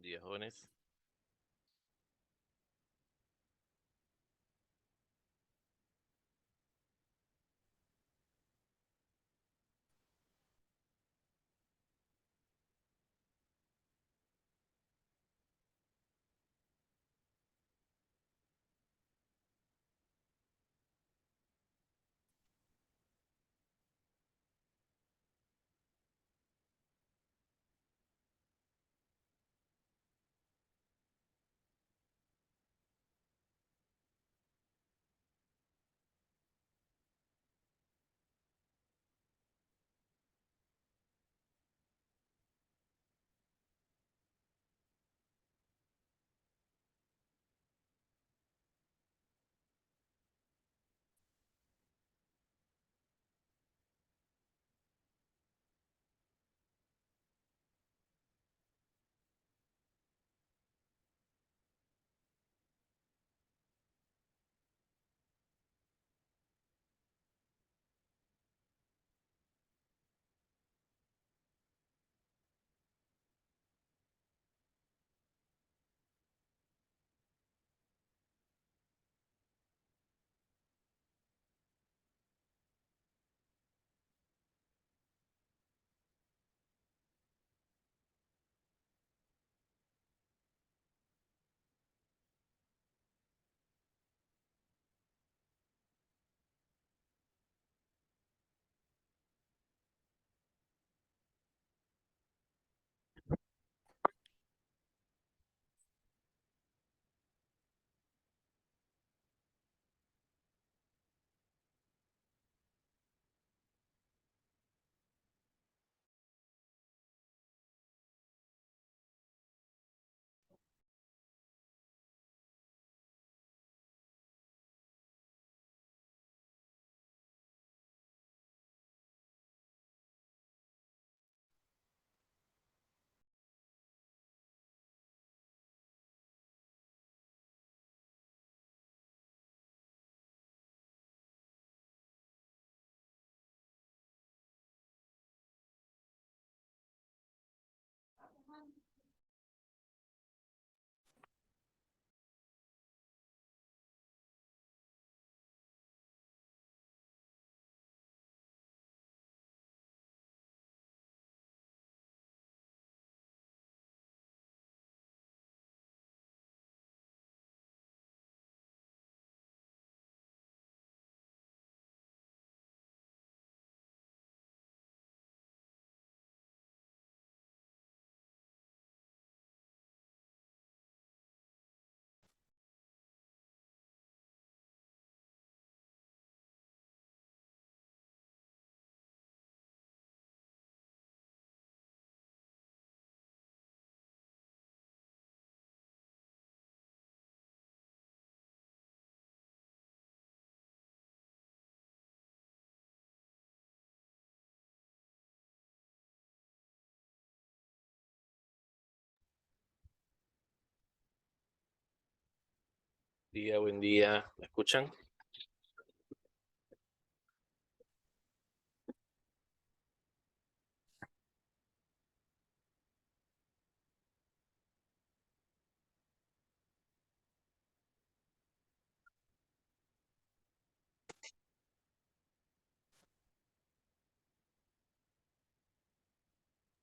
Días, jóvenes. Buen día. ¿Me escuchan?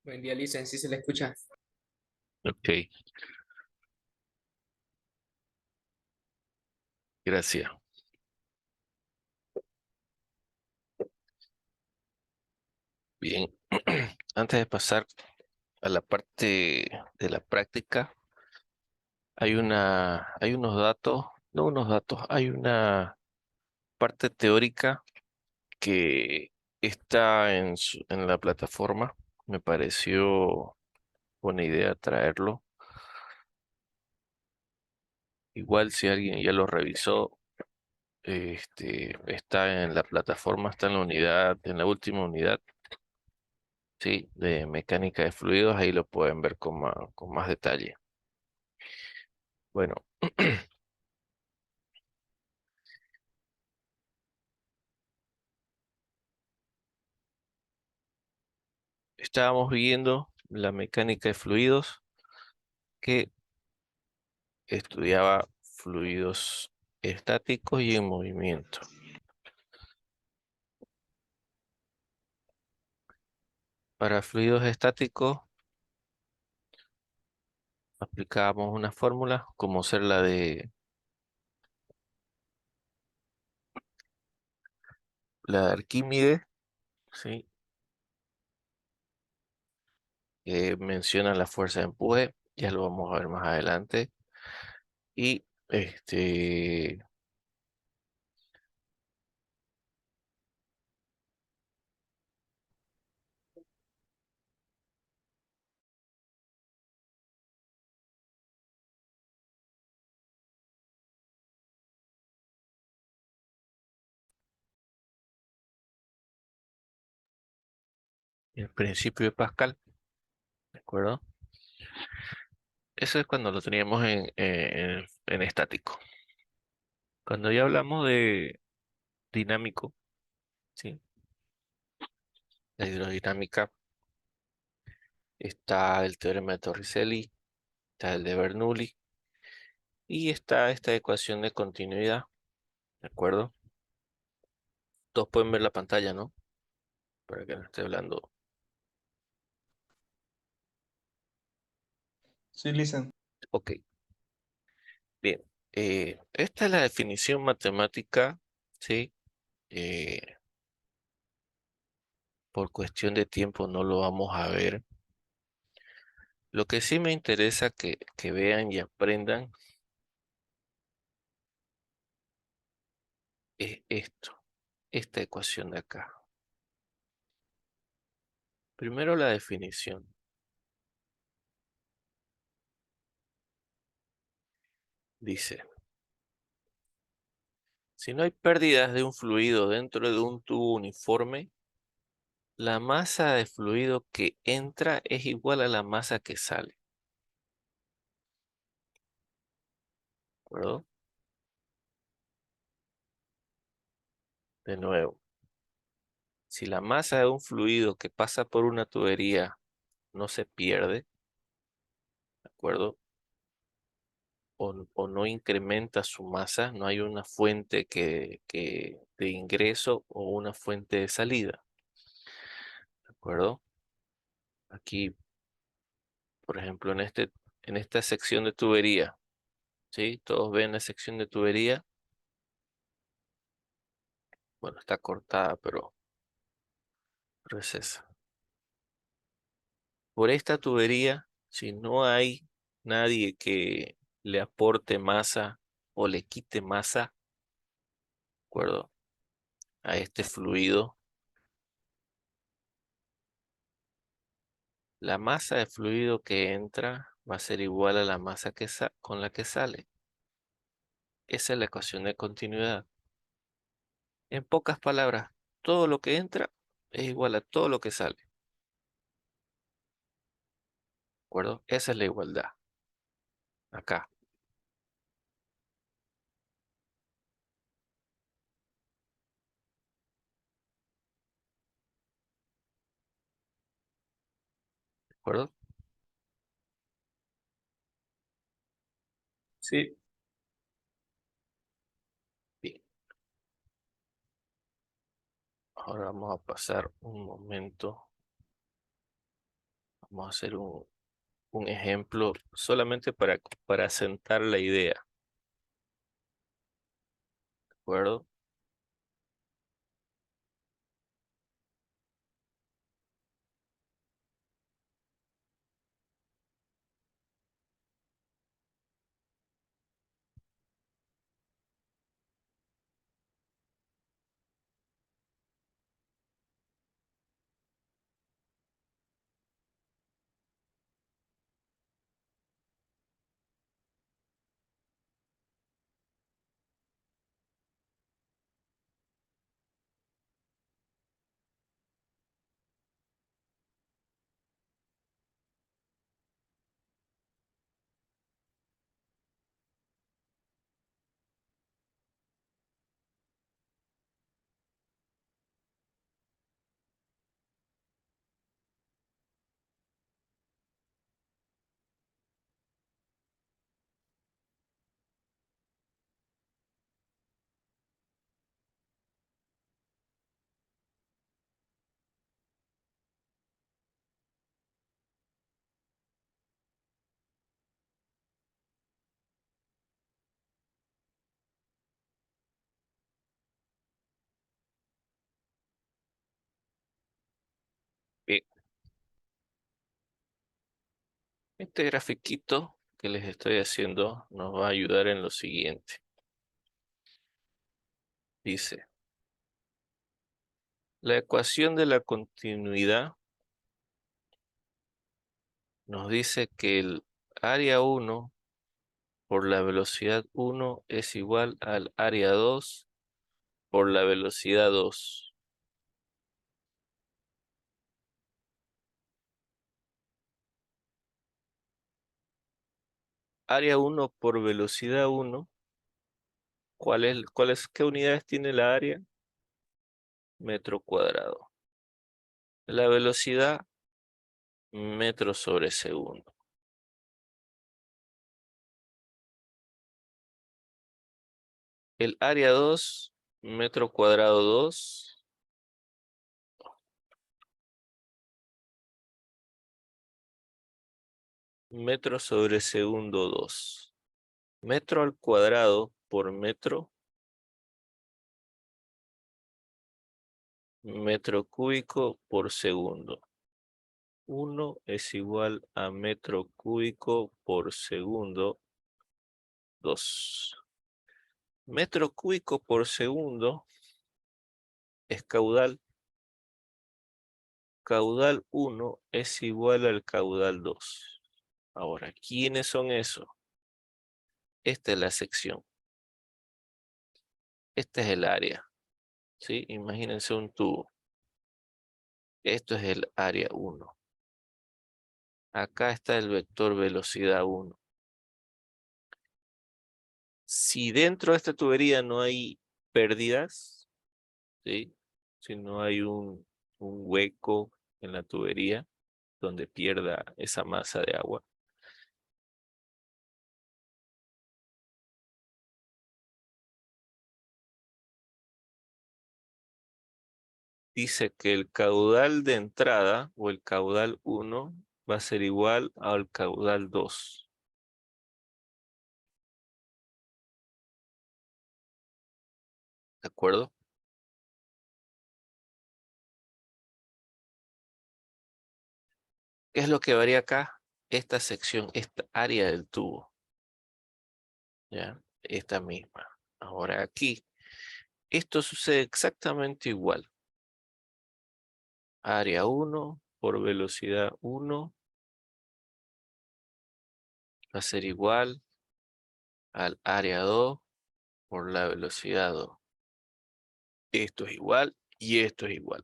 Buen día, Lisa, sí se le escucha. Ok, gracias. Bien, antes de pasar a la parte de la práctica, hay unos datos, no unos datos, hay una parte teórica que está en la plataforma. Me pareció buena idea traerlo. Igual si alguien ya lo revisó, está en la plataforma, está en la unidad, en la última unidad, sí, de mecánica de fluidos, ahí lo pueden ver con más detalle. Bueno, estábamos viendo la mecánica de fluidos, que estudiaba fluidos estáticos y en movimiento. Para fluidos estáticos aplicábamos una fórmula como ser la de Arquímedes, ¿sí? Que menciona la fuerza de empuje, ya lo vamos a ver más adelante. Y el principio de Pascal, ¿de acuerdo? Eso es cuando lo teníamos en estático. Cuando ya hablamos de dinámico, ¿sí? La hidrodinámica, está el teorema de Torricelli, está el de Bernoulli y está esta ecuación de continuidad, ¿de acuerdo? Todos pueden ver la pantalla, ¿no? Para que no esté hablando. Sí, listen. Ok, bien. Esta es la definición matemática, ¿sí? Eh, por cuestión de tiempo no lo vamos a ver. Lo que sí me interesa que vean y aprendan es esto, esta ecuación de acá. Primero la definición. Dice, si no hay pérdidas de un fluido dentro de un tubo uniforme, la masa de fluido que entra es igual a la masa que sale. ¿De acuerdo? De nuevo, si la masa de un fluido que pasa por una tubería no se pierde, ¿de acuerdo? O no incrementa su masa, no hay una fuente de ingreso o una fuente de salida, ¿de acuerdo? Aquí, por ejemplo, en esta sección de tubería, ¿sí? Todos ven la sección de tubería. Bueno, está cortada, pero es esa. Por esta tubería, si no hay nadie que le aporte masa o le quite masa, ¿de acuerdo? A este fluido, la masa de fluido que entra va a ser igual a la masa con la que sale. Esa es la ecuación de continuidad. En pocas palabras, todo lo que entra es igual a todo lo que sale, ¿de acuerdo? Esa es la igualdad. Acá, ¿de acuerdo? Sí. Bien. Ahora vamos a pasar un momento. Vamos a hacer un ejemplo solamente para sentar la idea, ¿de acuerdo? Este grafiquito que les estoy haciendo nos va a ayudar en lo siguiente. Dice, la ecuación de la continuidad nos dice que el área 1 por la velocidad 1 es igual al área 2 por la velocidad 2. Área 1 por velocidad 1, qué unidades tiene la área? Metro cuadrado. La velocidad, metros sobre segundo. El área 2, metro cuadrado 2, metro sobre segundo 2. Metro al cuadrado por metro, metro cúbico por segundo. 1 es igual a metro cúbico por segundo 2. Metro cúbico por segundo es caudal. Caudal 1 es igual al caudal 2. Ahora, ¿quiénes son esos? Esta es la sección. Este es el área. ¿Sí? Imagínense un tubo. Esto es el área 1. Acá está el vector velocidad 1. Si dentro de esta tubería no hay pérdidas, ¿sí? Si no hay un hueco en la tubería donde pierda esa masa de agua, dice que el caudal de entrada o el caudal 1 va a ser igual al caudal 2. ¿De acuerdo? ¿Qué es lo que varía acá? Esta sección, esta área del tubo. ¿Ya? Esta misma. Ahora aquí, esto sucede exactamente igual. Área 1 por velocidad 1 va a ser igual al área 2 por la velocidad 2. Esto es igual y esto es igual.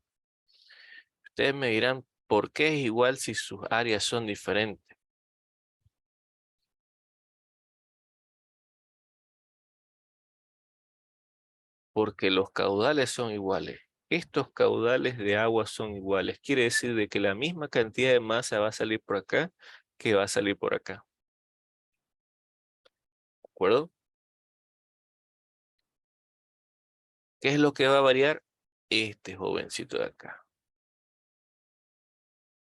Ustedes me dirán, ¿por qué es igual si sus áreas son diferentes? Porque los caudales son iguales. Estos caudales de agua son iguales. Quiere decir de que la misma cantidad de masa va a salir por acá que va a salir por acá. ¿De acuerdo? ¿Qué es lo que va a variar? Este jovencito de acá.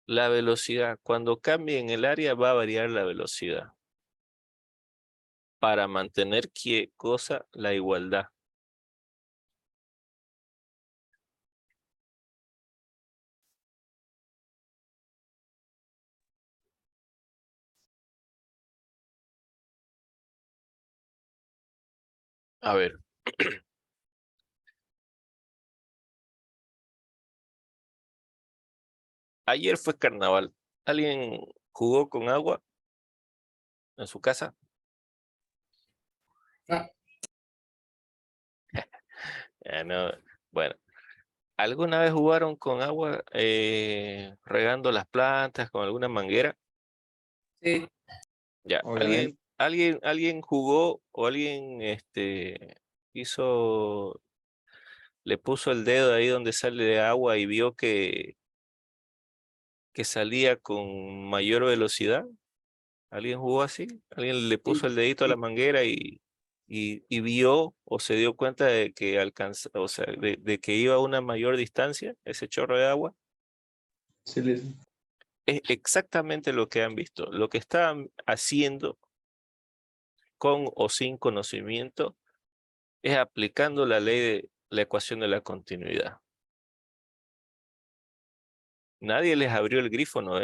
La velocidad. Cuando cambie en el área va a variar la velocidad. Para mantener ¿qué cosa? La igualdad. A ver. Ayer fue carnaval. ¿Alguien jugó con agua en su casa? Ah, No. Bueno, ¿alguna vez jugaron con agua regando las plantas con alguna manguera? sí, Ya, obviamente. alguien jugó o alguien hizo, le puso el dedo ahí donde sale de agua y vio que salía con mayor velocidad? ¿Alguien jugó así? ¿Alguien le puso Sí, el dedito a la sí, manguera y vio o se dio cuenta de que alcanza, o sea, de que iba a una mayor distancia ese chorro de agua? sí, les- Es exactamente lo que han visto. Lo que estaban haciendo con o sin conocimiento es aplicando la ley de la ecuación de la continuidad. Nadie les abrió el grifo, ¿no?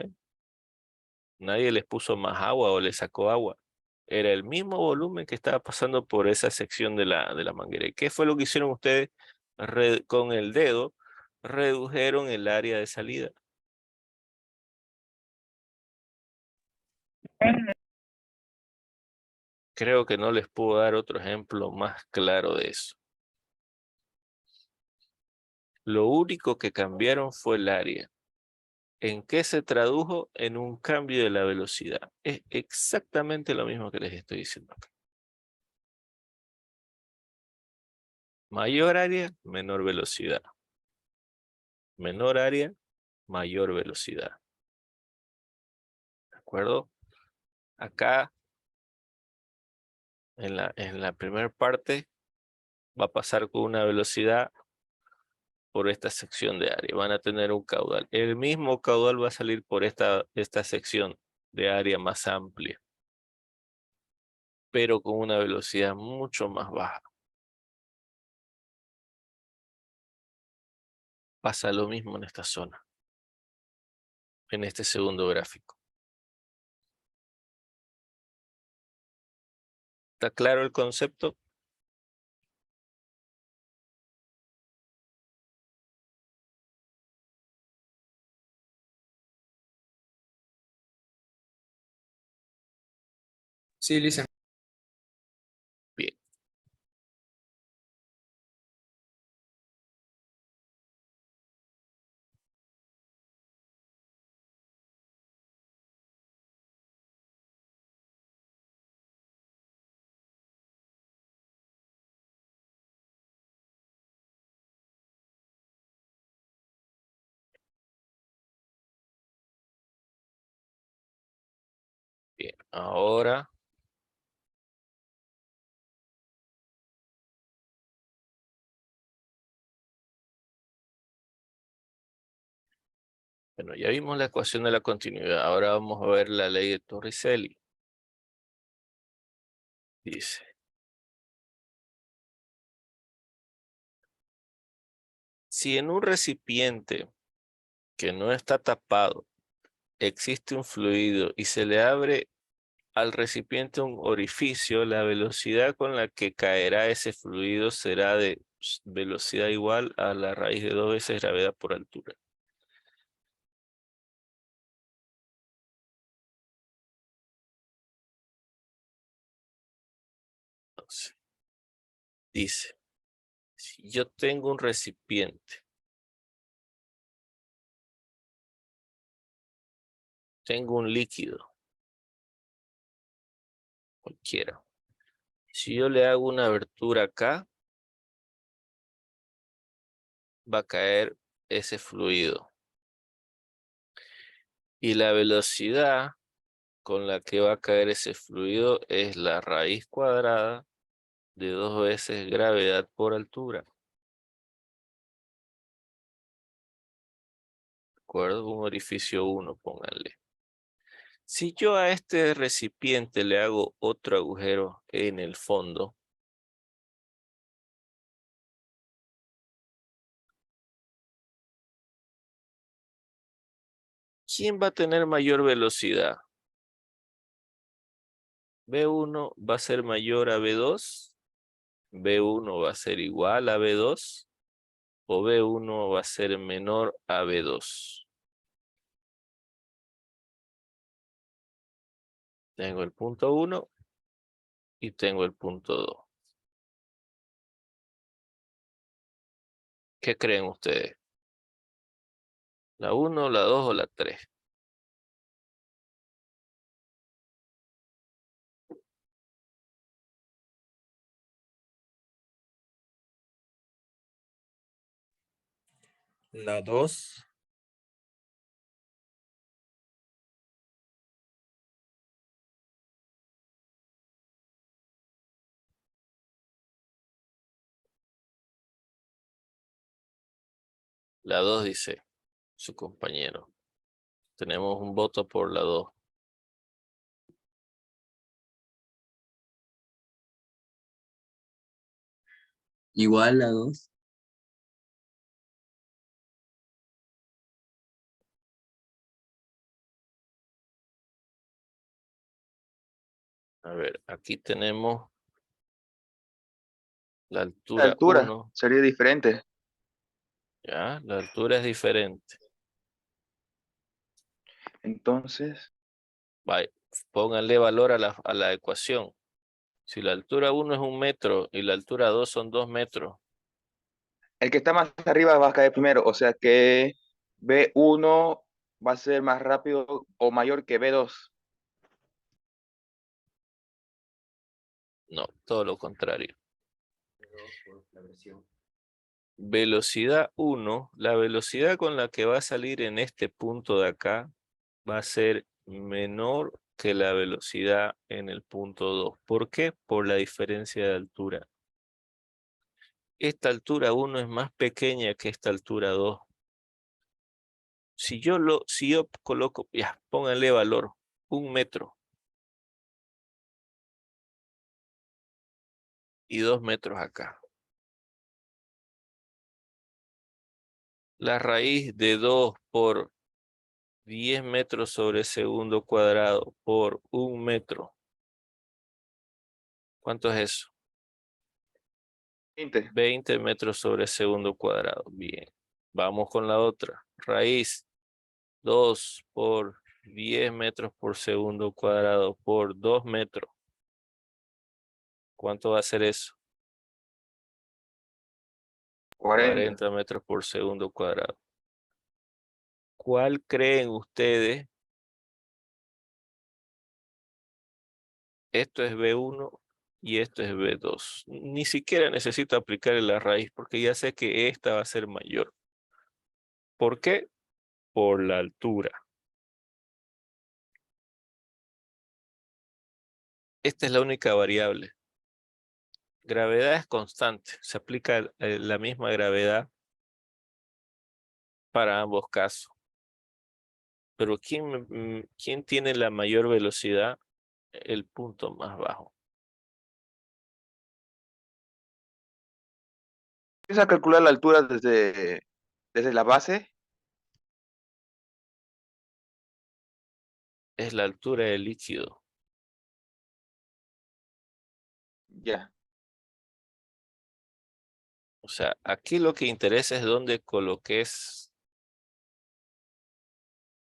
Nadie les puso más agua o les sacó agua. Era el mismo volumen que estaba pasando por esa sección de la manguera. ¿Y qué fue lo que hicieron ustedes? Con el dedo redujeron el área de salida. Creo que no les puedo dar otro ejemplo más claro de eso. Lo único que cambiaron fue el área. ¿En qué se tradujo? En un cambio de la velocidad. Es exactamente lo mismo que les estoy diciendo acá. Mayor área, menor velocidad. Menor área, mayor velocidad. ¿De acuerdo? Acá, en la primera parte, va a pasar con una velocidad por esta sección de área. Van a tener un caudal. El mismo caudal va a salir por esta sección de área más amplia, pero con una velocidad mucho más baja. Pasa lo mismo en esta zona, en este segundo gráfico. ¿Está claro el concepto? Sí, Lisa. Bien. Bien, ahora, bueno, ya vimos la ecuación de la continuidad. Ahora vamos a ver la ley de Torricelli. Dice, si en un recipiente que no está tapado existe un fluido y se le abre al recipiente un orificio, la velocidad con la que caerá ese fluido será de velocidad igual a la raíz de 2 veces gravedad por altura. Entonces, dice, si yo tengo un recipiente, tengo un líquido, cualquiera. Si yo le hago una abertura acá, va a caer ese fluido. Y la velocidad con la que va a caer ese fluido es la raíz cuadrada de 2 veces gravedad por altura. ¿De acuerdo? Un orificio 1, pónganle. Si yo a este recipiente le hago otro agujero en el fondo, ¿quién va a tener mayor velocidad? ¿B1 va a ser mayor a B2? ¿B1 va a ser igual a B2? ¿O B1 va a ser menor a B2? Tengo el punto 1 y tengo el punto 2. ¿Qué creen ustedes? ¿La 1, la 2 o la 3? La 2. La 2 dice su compañero. Tenemos un voto por la 2. Igual la 2. A ver, aquí tenemos la La altura altura 1. sería diferente. Ya, la altura es diferente. Entonces, Vaya, pónganle valor a la ecuación. Si la altura 1 es 1 metro y la altura 2 son 2 metros, el que está más arriba va a caer primero. O sea que B1 va a ser más rápido o mayor que B2. no, todo lo contrario. Velocidad 1, la velocidad con la que va a salir en este punto de acá va a ser menor que la velocidad en el punto 2. ¿Por qué? Por la diferencia de altura. Esta altura 1 es más pequeña que esta altura 2. Si yo coloco, ya, pónganle valor, 1 metro y 2 metros acá. La raíz de 2 por 10 metros sobre segundo cuadrado por 1 metro. ¿Cuánto es eso? 20. 20 metros sobre segundo cuadrado. Bien. Vamos con la otra. Raíz 2 por 10 metros por segundo cuadrado por 2 metros. ¿Cuánto va a ser eso? 40. 40 metros por segundo cuadrado. ¿Cuál creen ustedes? Esto es B1 y esto es B2. Ni siquiera necesito aplicarle la raíz porque ya sé que esta va a ser mayor. ¿Por qué? Por la altura. Esta es la única variable. Gravedad es constante. Se aplica la misma gravedad para ambos casos. Pero ¿quién tiene la mayor velocidad? El punto más bajo. Empieza a calcular la altura desde la base. Es la altura del líquido. Ya. O sea, aquí lo que interesa es dónde coloques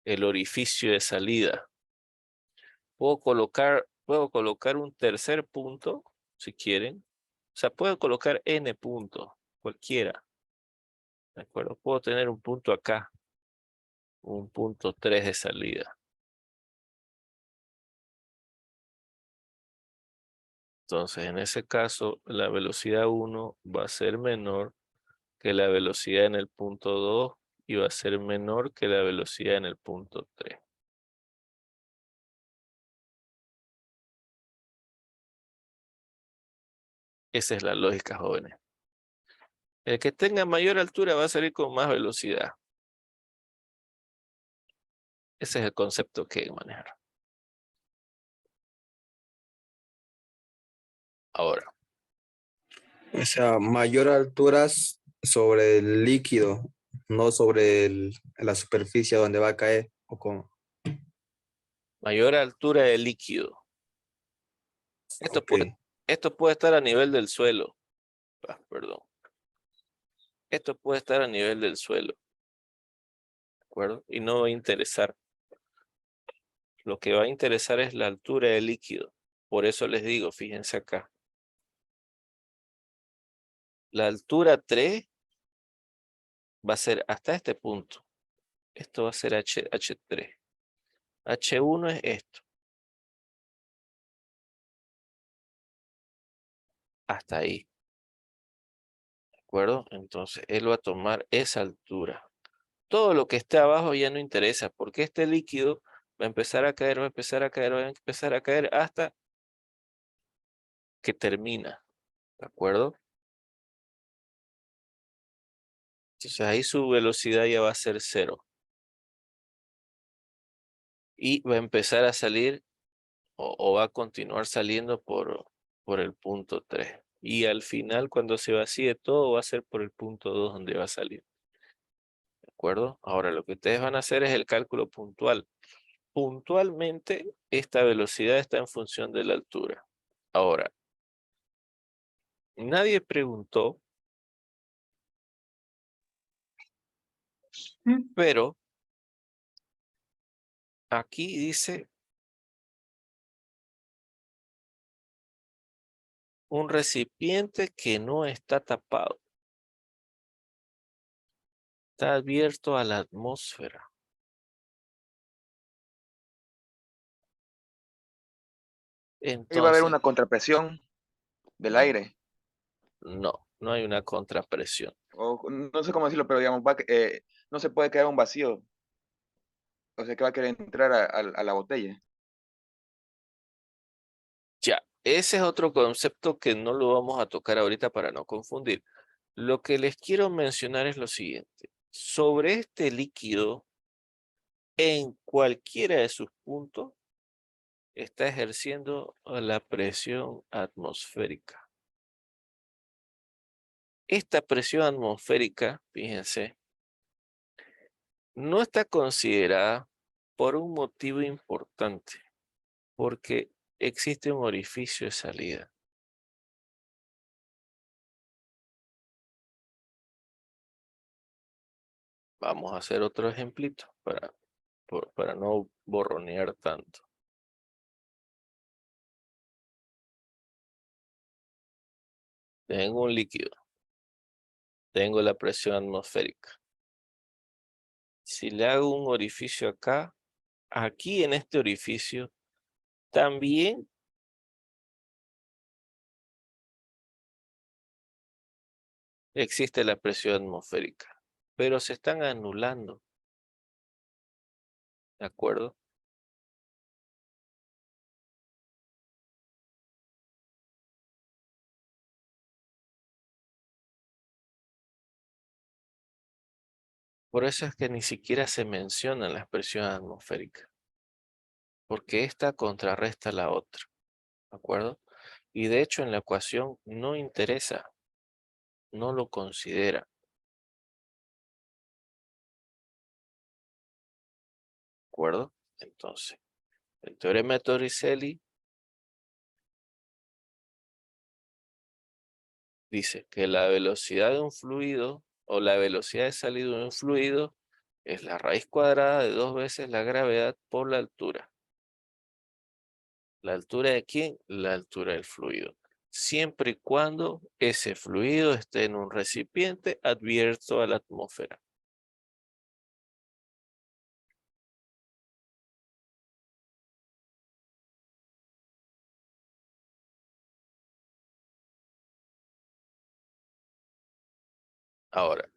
el orificio de salida. Puedo colocar un tercer punto, si quieren. O sea, puedo colocar n puntos, cualquiera. ¿De acuerdo? Puedo tener un punto acá, un punto 3 de salida. Entonces, en ese caso, la velocidad 1 va a ser menor que la velocidad en el punto 2 y va a ser menor que la velocidad en el punto 3. Esa es la lógica, jóvenes. El que tenga mayor altura va a salir con más velocidad. Ese es el concepto que hay que manejar. Ahora, O sea, mayor alturas sobre el líquido, no sobre la superficie donde va a caer. ¿O cómo? mayor altura del líquido. Esto Ok. puede, esto puede estar a nivel del suelo. Perdón. Esto puede estar a nivel del suelo. ¿De acuerdo? Y no va a interesar. Lo que va a interesar es la altura del líquido. Por eso les digo, fíjense acá. La altura 3 va a ser hasta este punto. Esto va a ser H3. H1 es esto. Hasta ahí. ¿De acuerdo? Entonces, él va a tomar esa altura. Todo lo que esté abajo ya no interesa, porque este líquido va a empezar a caer, va a empezar a caer, va a empezar a caer hasta que termina. ¿De acuerdo? Entonces, ahí su velocidad ya va a ser 0. Y va a empezar a salir o va a continuar saliendo por el punto 3. Y al final, cuando se vacíe todo, va a ser por el punto 2 donde va a salir. ¿De acuerdo? Ahora, lo que ustedes van a hacer es el cálculo puntual. puntualmente esta velocidad está en función de la altura. Ahora, nadie preguntó, pero aquí dice un recipiente que no está tapado. Está abierto a la atmósfera. Iba a haber Entonces, una contrapresión del mm, aire. no hay una contrapresión. O no sé cómo decirlo, pero digamos, no se puede quedar un vacío. O sea, que va a querer entrar a la botella. Ya, ese es otro concepto que no lo vamos a tocar ahorita para no confundir. Lo que les quiero mencionar es lo siguiente. Sobre este líquido, en cualquiera de sus puntos, está ejerciendo la presión atmosférica. Esta presión atmosférica, fíjense, no está considerada por un motivo importante, porque existe un orificio de salida. Vamos a hacer otro ejemplito para no borronear tanto. Tengo un líquido, tengo la presión atmosférica. Si le hago un orificio acá, aquí en este orificio también existe la presión atmosférica, pero se están anulando, ¿de acuerdo? Por eso es que ni siquiera se menciona la presión atmosférica, porque esta contrarresta la otra, ¿de acuerdo? Y de hecho en la ecuación no interesa, no lo considera, ¿de acuerdo? Entonces, el teorema de Torricelli dice que la velocidad de un fluido o la velocidad de salida de un fluido es la raíz cuadrada de 2 veces la gravedad por la altura. ¿La altura de quién? La altura del fluido. Siempre y cuando ese fluido esté en un recipiente abierto a la atmósfera. Ahora,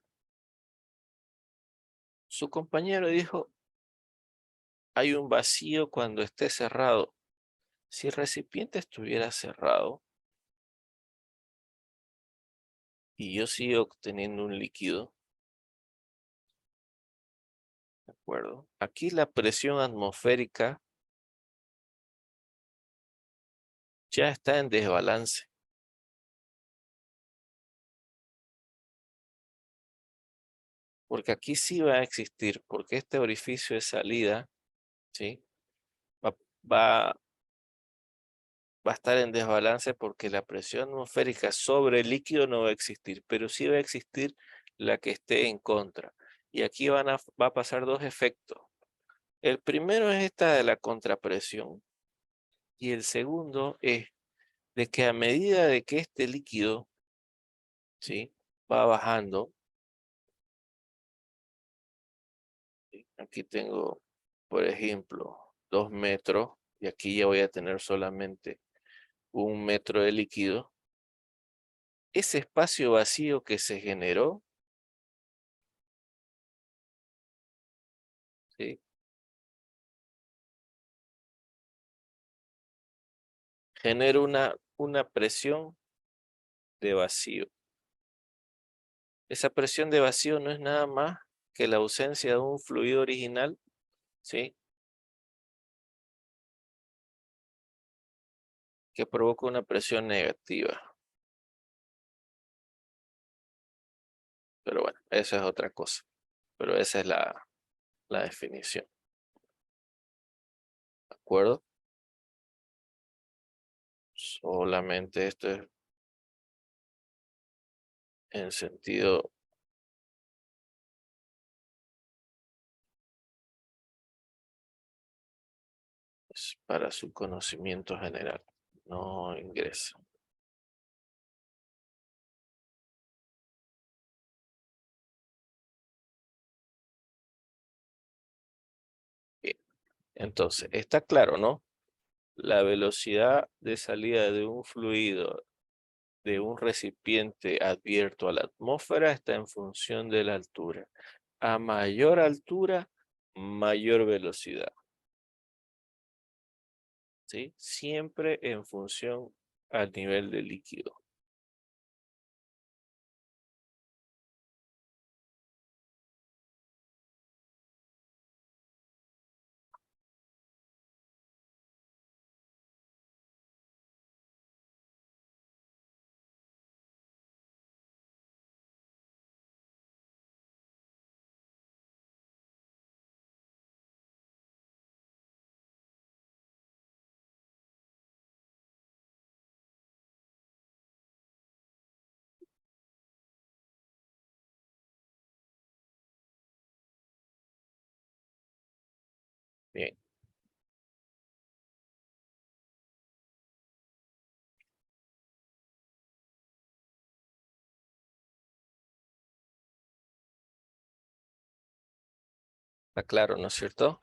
su compañero dijo, hay un vacío cuando esté cerrado. Si el recipiente estuviera cerrado y yo sigo obteniendo un líquido, ¿de acuerdo? Aquí la presión atmosférica ya está en desbalance, porque aquí sí va a existir, porque este orificio de salida, ¿sí? Va, va, va a estar en desbalance porque la presión atmosférica sobre el líquido no va a existir, pero sí va a existir la que esté en contra. Y aquí va a pasar dos efectos. El primero es esta de la contrapresión y el segundo es de que a medida de que este líquido, ¿sí? Va bajando, aquí tengo, por ejemplo, 2 metros y aquí ya voy a tener solamente 1 metro de líquido. Ese espacio vacío que se generó, ¿sí? Genera una presión de vacío. Esa presión de vacío no es nada más que la ausencia de un fluido original, ¿sí? Que provoca una presión negativa. Pero bueno, eso es otra cosa. Pero esa es la definición. acuerdo? Solamente esto es en sentido es para su conocimiento general. No ingresa. Bien. Entonces, está claro, ¿no? La velocidad de salida de un fluido de un recipiente abierto a la atmósfera está en función de la altura. A mayor altura, mayor velocidad. ¿Sí? Siempre en función al nivel del líquido. Bien. Está claro, ¿no es cierto?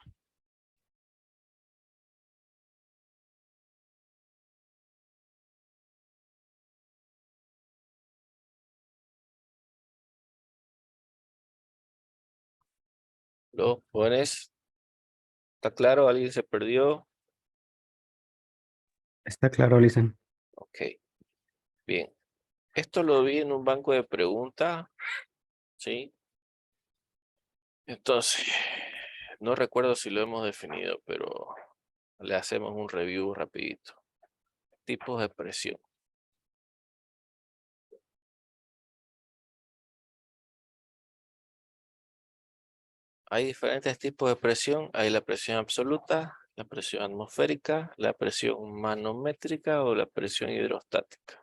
Los jóvenes, ¿está claro? ¿Alguien se perdió? Está claro, Listen. Ok, bien. Esto lo vi en un banco de preguntas, ¿sí? Entonces, no recuerdo si lo hemos definido, pero le hacemos un review rapidito. Tipos de presión. Hay diferentes tipos de presión. Hay la presión absoluta, la presión atmosférica, la presión manométrica o la presión hidrostática.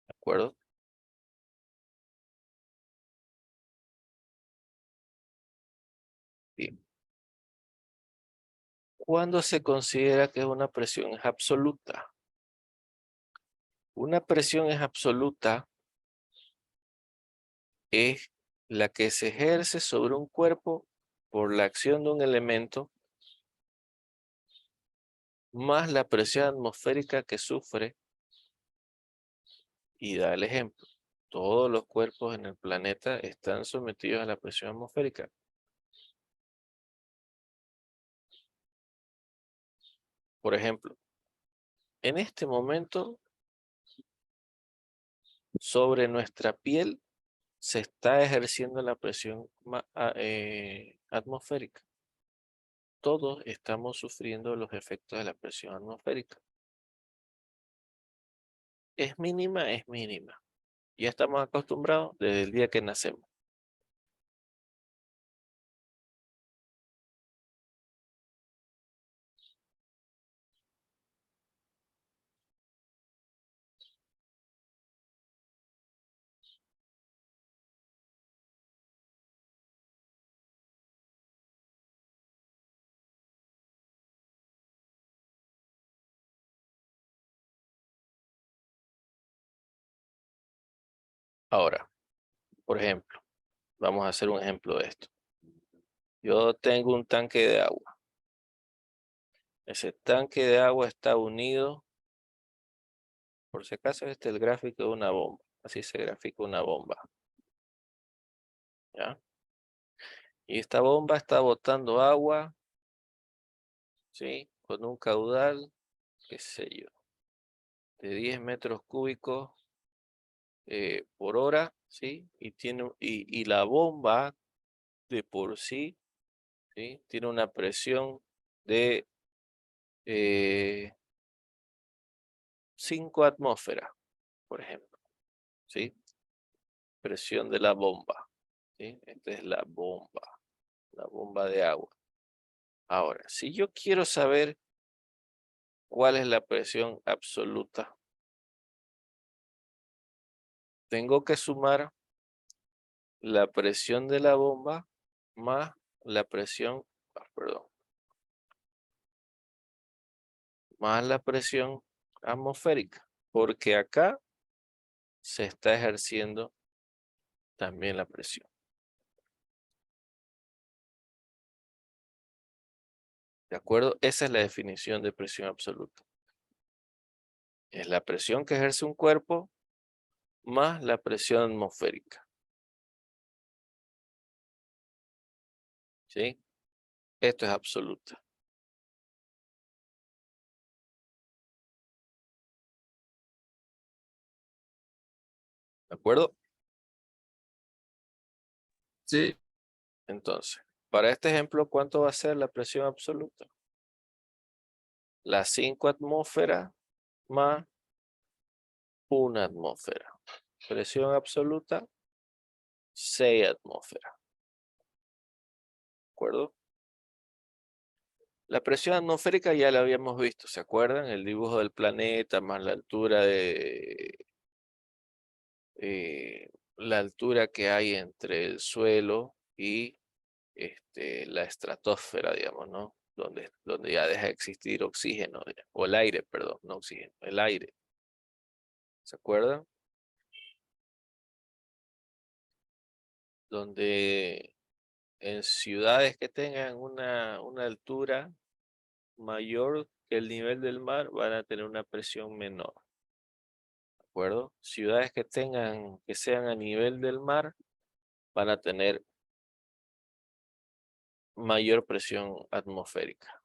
¿De acuerdo? Bien. ¿Cuándo se considera que una presión es absoluta? Una presión es absoluta es la que se ejerce sobre un cuerpo por la acción de un elemento más la presión atmosférica que sufre. Y da el ejemplo. Todos los cuerpos en el planeta están sometidos a la presión atmosférica. Por ejemplo, en este momento, sobre nuestra piel se está ejerciendo la presión atmosférica. Todos estamos sufriendo los efectos de la presión atmosférica. ¿Es mínima? Es mínima. Ya estamos acostumbrados desde el día que nacemos. Ahora, por ejemplo, vamos a hacer un ejemplo de esto. Yo tengo un tanque de agua. Ese tanque de agua está unido, por si acaso este es el gráfico de una bomba. Así se grafica una bomba. ¿Ya? Y esta bomba está botando agua, ¿sí? Con un caudal, qué sé yo, de 10 metros cúbicos por hora, ¿sí? Y la bomba de por sí, ¿sí? Tiene una presión de 5 atmósferas, por ejemplo, ¿sí? Presión de la bomba, ¿sí? Esta es la bomba de agua. Ahora, si yo quiero saber cuál es la presión absoluta, tengo que sumar la presión de la bomba más la presión, perdón, más la presión atmosférica, porque acá se está ejerciendo también la presión. ¿De acuerdo? Esa es la definición de presión absoluta. Es la presión que ejerce un cuerpo más la presión atmosférica. ¿Sí? Esto es absoluta. ¿De acuerdo? Sí. Entonces, para este ejemplo, ¿cuánto va a ser la presión absoluta? Las 5 atmósferas más una atmósfera. Presión absoluta, 6 atmósferas. ¿De acuerdo? La presión atmosférica ya la habíamos visto, ¿se acuerdan? El dibujo del planeta más la altura que hay entre el suelo y la estratosfera, digamos, ¿no? Donde ya deja de existir oxígeno, o el aire, perdón, no oxígeno, el aire. ¿Se acuerdan? Donde en ciudades que tengan una altura mayor que el nivel del mar van a tener una presión menor. ¿De acuerdo? Ciudades que sean a nivel del mar van a tener mayor presión atmosférica.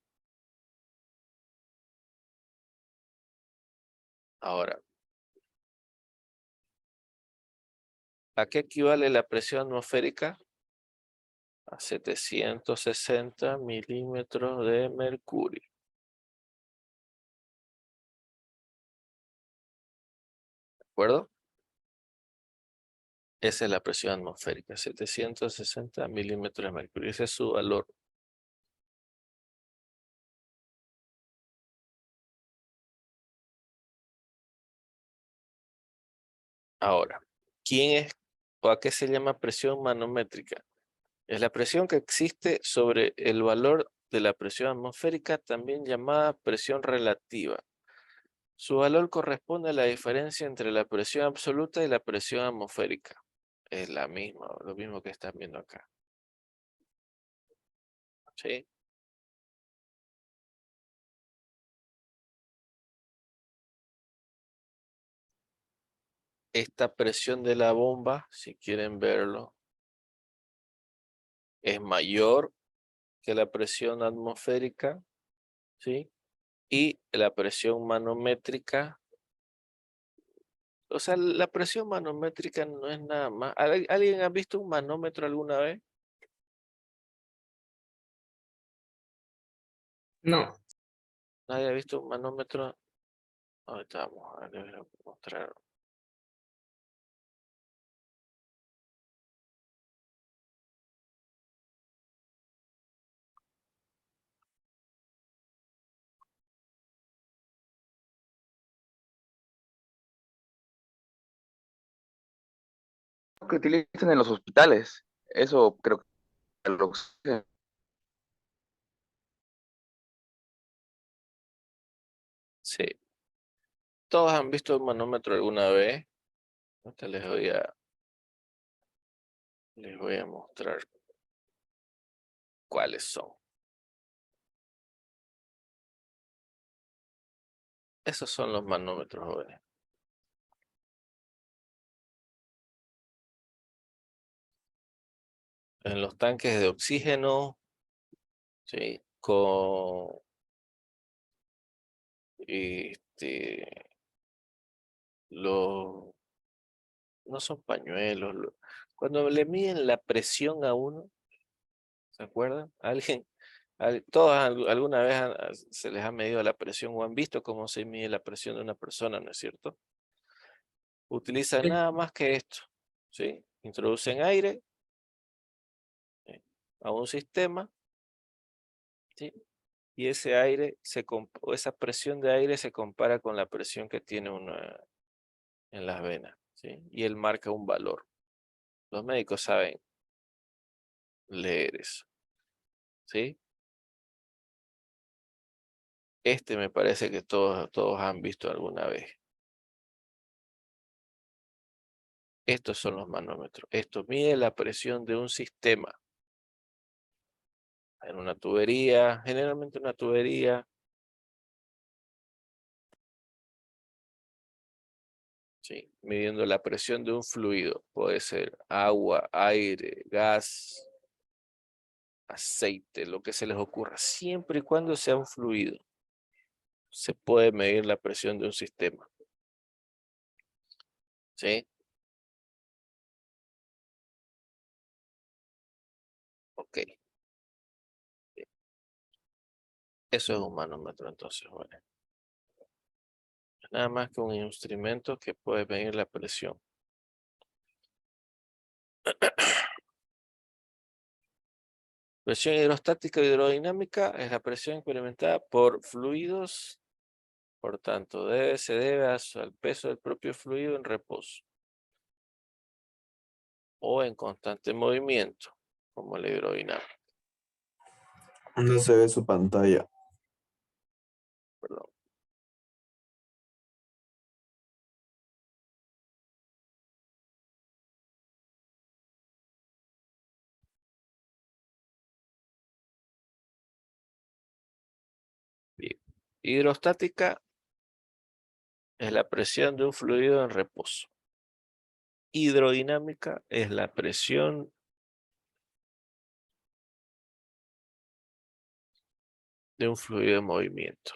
Ahora, ¿a qué equivale la presión atmosférica? A 760 milímetros de mercurio. ¿De acuerdo? Esa es la presión atmosférica, 760 milímetros de mercurio. Ese es su valor. Ahora, ¿quién es o a qué se llama presión manométrica? Es la presión que existe sobre el valor de la presión atmosférica, también llamada presión relativa. Su valor corresponde a la diferencia entre la presión absoluta y la presión atmosférica. Es la misma, lo mismo que están viendo acá. ¿Sí? Esta presión de la bomba, si quieren verlo, es mayor que la presión atmosférica, ¿sí? Y la presión manométrica, o sea, la presión manométrica no es nada más. ¿Alguien ha visto un manómetro alguna vez? No. ¿Nadie ha visto un manómetro? Ahorita vamos a ver, les voy a mostrar. Que utilizan en los hospitales. Eso creo que lo usan. Sí, todos han visto un manómetro alguna vez. Ahorita les voy a mostrar cuáles son. Esos son los manómetros, jóvenes. En los tanques de oxígeno, ¿sí? Este, los, no son pañuelos. Cuando le miden la presión a uno, ¿se acuerdan? Todos alguna vez se les ha medido la presión o han visto cómo se mide la presión de una persona, ¿no es cierto? Utilizan Sí. nada más que esto, ¿sí? Introducen aire a un sistema ¿sí? Y ese aire, o esa presión de aire se compara con la presión que tiene uno en las venas, ¿sí? Y él marca un valor. Los médicos saben leer eso, ¿sí? Este me parece que todos han visto alguna vez. Estos son los manómetros. Esto mide la presión de un sistema. En una tubería, generalmente una tubería. Sí, midiendo la presión de un fluido. Puede ser agua, aire, gas, aceite, lo que se les ocurra. Siempre y cuando sea un fluido, se puede medir la presión de un sistema. ¿Sí? Ok. Eso es un manómetro, entonces, bueno. Nada más que un instrumento que puede medir la presión. Presión hidrostática o hidrodinámica es la presión experimentada por fluidos, por tanto, se debe al peso del propio fluido en reposo o en constante movimiento, como la hidrodinámica. No se ve su pantalla. Perdón. Bien. Hidrostática es la presión de un fluido en reposo. Hidrodinámica es la presión de un fluido en movimiento.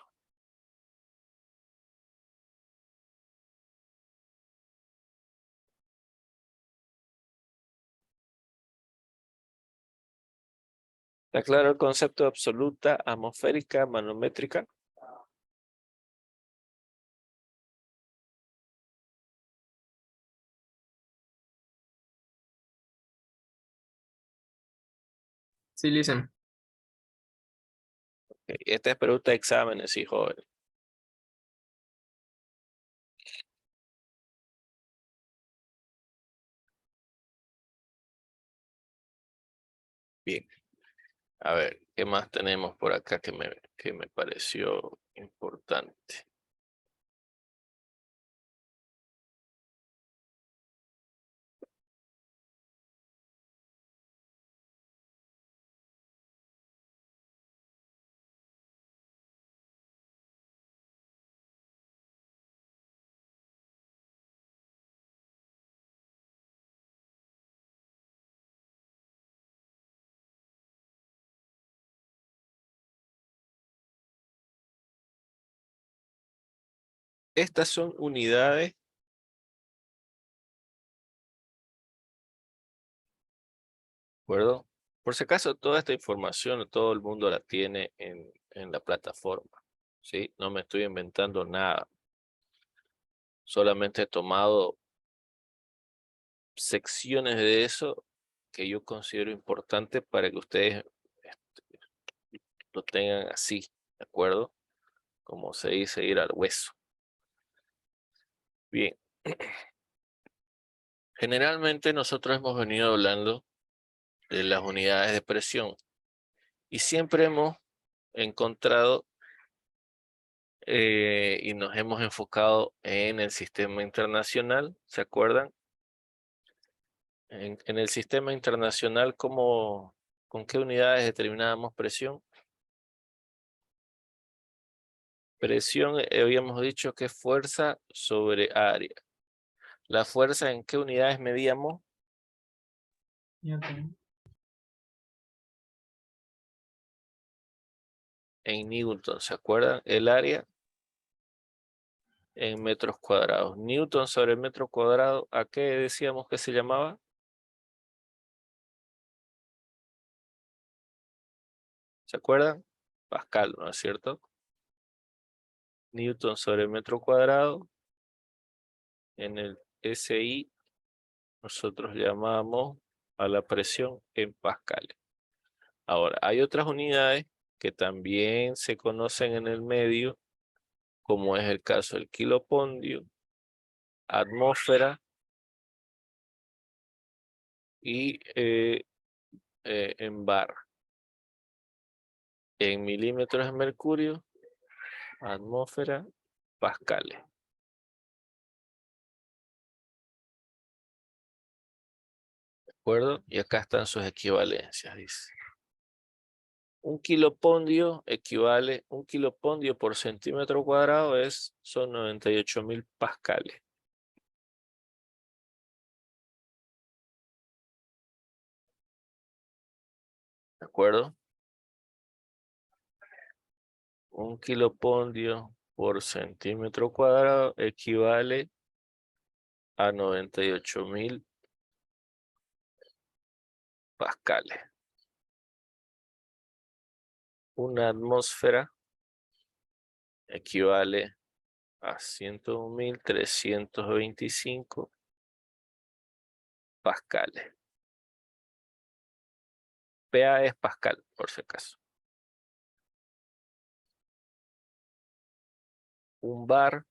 ¿Está claro el concepto de absoluta, atmosférica, manométrica? Sí, listen. Esta es pregunta de exámenes, sí, joven. Bien. A ver, ¿qué más tenemos por acá que me pareció importante? Estas son unidades. ¿De acuerdo? Por si acaso, toda esta información todo el mundo la tiene en la plataforma, ¿sí? No me estoy inventando nada. Solamente he tomado secciones de eso que yo considero importante para que ustedes lo tengan así, ¿de acuerdo? Como se dice, ir al hueso. Bien. Generalmente nosotros hemos venido hablando de las unidades de presión y siempre hemos encontrado y nos hemos enfocado en el sistema internacional, ¿se acuerdan? En el sistema internacional, ¿con qué unidades determinábamos presión? Presión, habíamos dicho que es fuerza sobre área. ¿La fuerza en qué unidades medíamos? Newton. En Newton, ¿se acuerdan? El área en metros cuadrados. Newton sobre el metro cuadrado, ¿a qué decíamos que se llamaba? ¿Se acuerdan? Pascal, ¿no es cierto? Newton sobre el metro cuadrado. En el SI nosotros llamamos a la presión en pascales. Ahora, hay otras unidades que también se conocen en el medio, como es el caso del kilopondio, atmósfera y en bar. En milímetros de mercurio, atmósfera, pascales. ¿De acuerdo? Y acá están sus equivalencias, dice. Un kilopondio equivale, un kilopondio por centímetro cuadrado son 98.000 pascales. ¿De acuerdo? Un kilopondio por centímetro cuadrado equivale a 98.000 pascales. Una atmósfera equivale a 101.325 pascales. PA es pascal, por si acaso. Un bar,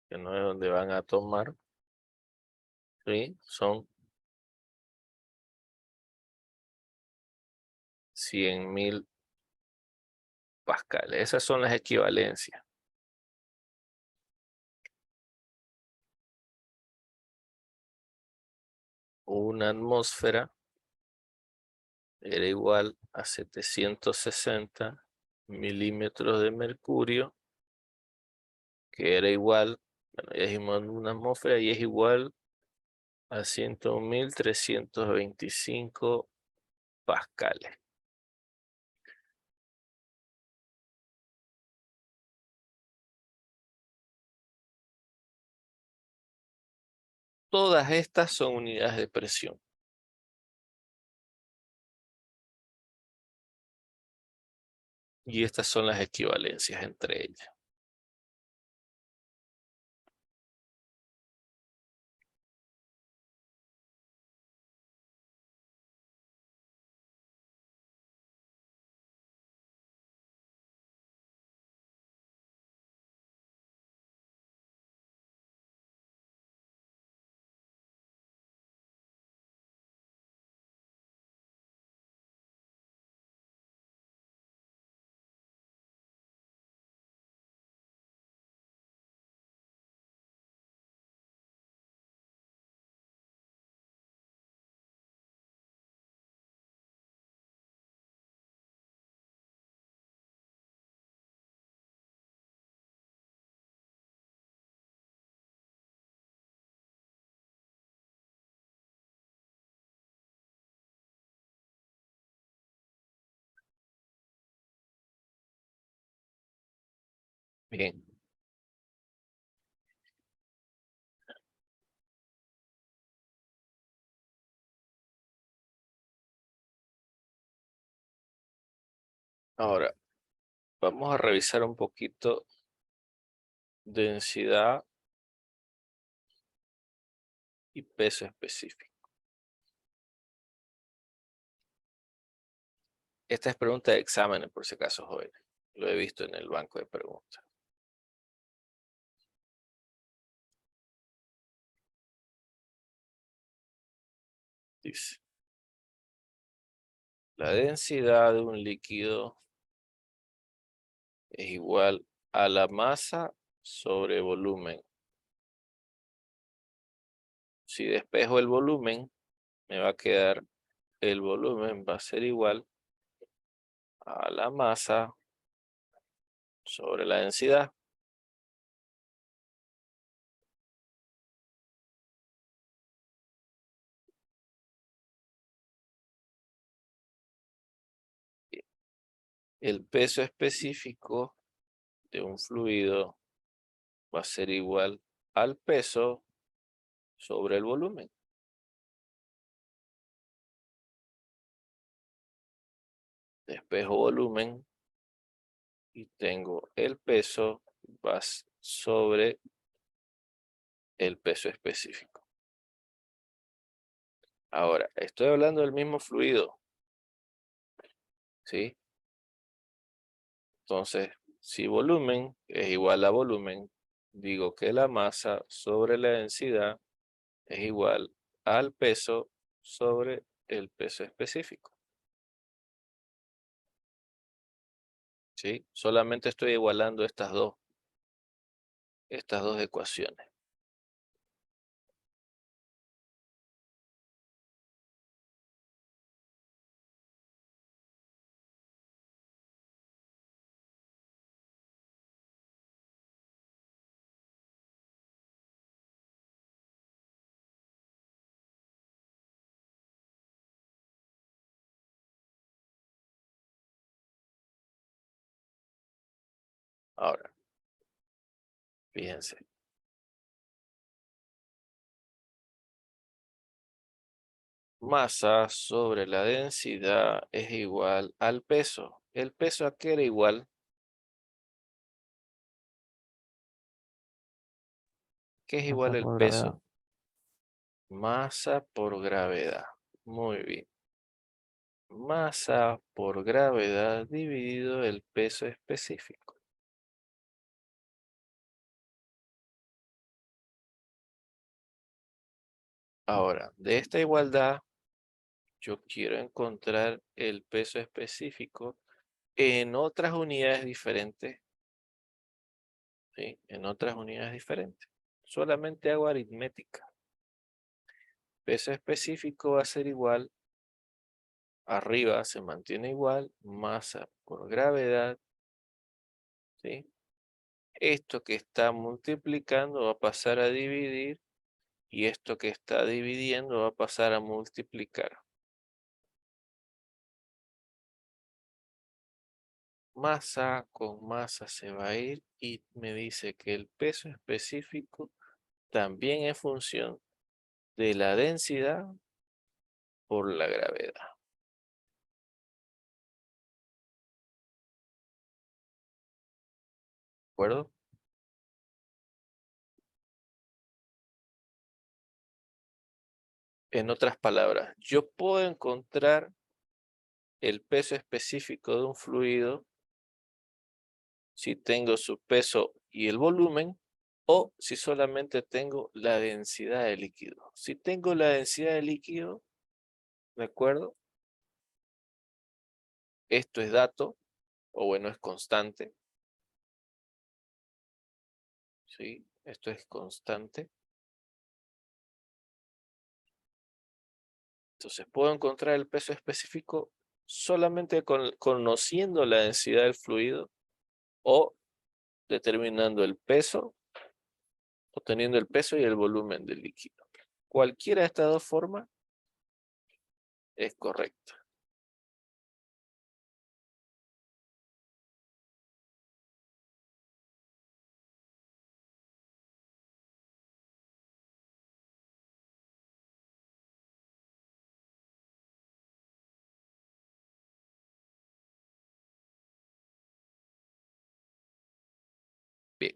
que no es donde van a tomar, ¿sí? Son 100.000 pascales. Esas son las equivalencias. Una atmósfera era igual a 760 milímetros de mercurio, que era igual, bueno, ya dijimos una atmósfera y es igual a 101.325 pascales. Todas estas son unidades de presión. Y estas son las equivalencias entre ellas. Bien. Ahora, vamos a revisar un poquito densidad y peso específico. Esta es pregunta de exámenes, por si acaso, jóvenes. Lo he visto en el banco de preguntas. Dice, la densidad de un líquido es igual a la masa sobre volumen. Si despejo el volumen, me va a quedar, el volumen va a ser igual a la masa sobre la densidad. El peso específico de un fluido va a ser igual al peso sobre el volumen. Despejo volumen y tengo el peso va sobre el peso específico. Ahora, estoy hablando del mismo fluido. ¿sí? Entonces, si volumen es igual a volumen, digo que la masa sobre la densidad es igual al peso sobre el peso específico. ¿Sí? Solamente estoy igualando estas dos ecuaciones. Ahora, fíjense. Masa sobre la densidad es igual al peso. ¿El peso a qué era igual? ¿Qué es igual Masa el por gravedad. peso? Masa por gravedad. Muy bien. Masa por gravedad dividido el peso específico. Ahora, de esta igualdad, yo quiero encontrar el peso específico en otras unidades diferentes. ¿Sí? En otras unidades diferentes. Solamente hago aritmética. Peso específico va a ser igual, arriba se mantiene igual, masa por gravedad, ¿sí? Esto que está multiplicando va a pasar a dividir y esto que está dividiendo va a pasar a multiplicar. Masa con masa se va a ir y me dice que el peso específico también es función de la densidad por la gravedad. ¿De acuerdo? En otras palabras, yo puedo encontrar el peso específico de un fluido si tengo su peso y el volumen, o si solamente tengo la densidad de líquido. Si tengo la densidad de líquido, ¿de acuerdo? Esto es dato, o bueno, es constante. ¿Sí? Esto es constante. Entonces puedo encontrar el peso específico solamente conociendo la densidad del fluido o determinando el peso o teniendo el peso y el volumen del líquido. Cualquiera de estas dos formas es correcta. Bien.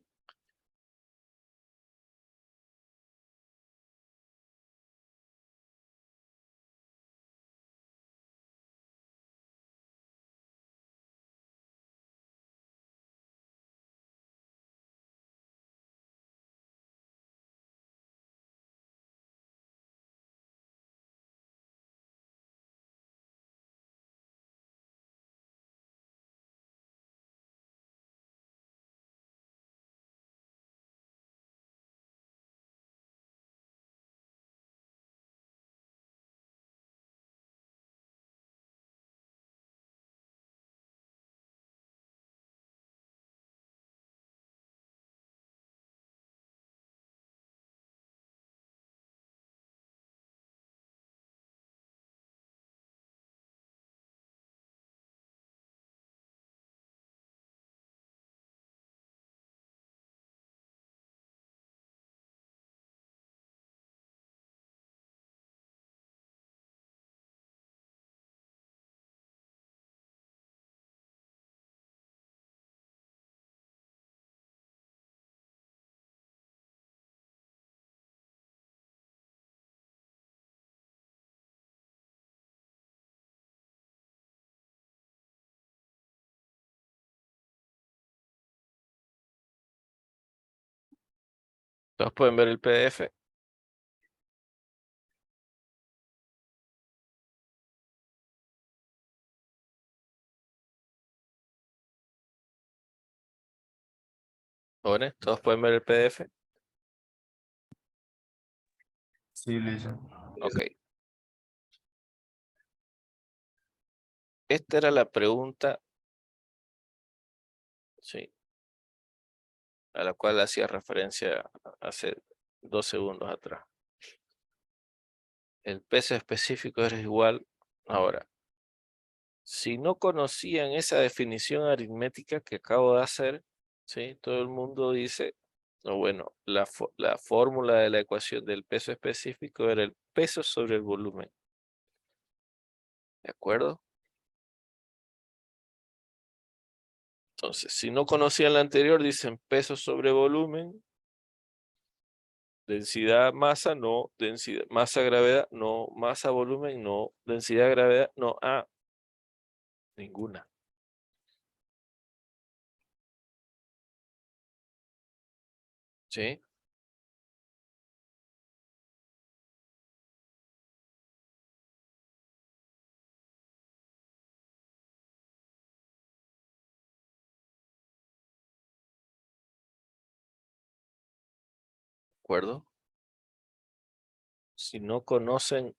Todos pueden ver el PDF. Jóvenes, todos pueden ver el PDF. Sí, listo. Ok. Esta era la pregunta, sí, a la cual hacía referencia hace 2 segundos atrás. El peso específico es igual. Ahora, si no conocían esa definición aritmética que acabo de hacer, ¿sí? Todo el mundo dice, o bueno, la fórmula de la ecuación del peso específico era el peso sobre el volumen. ¿De acuerdo? Entonces, si no conocían la anterior, dicen peso sobre volumen, densidad masa, no, densidad, masa gravedad, no, masa volumen, no, densidad gravedad, no, ninguna. ¿Sí? ¿De acuerdo? Si no conocen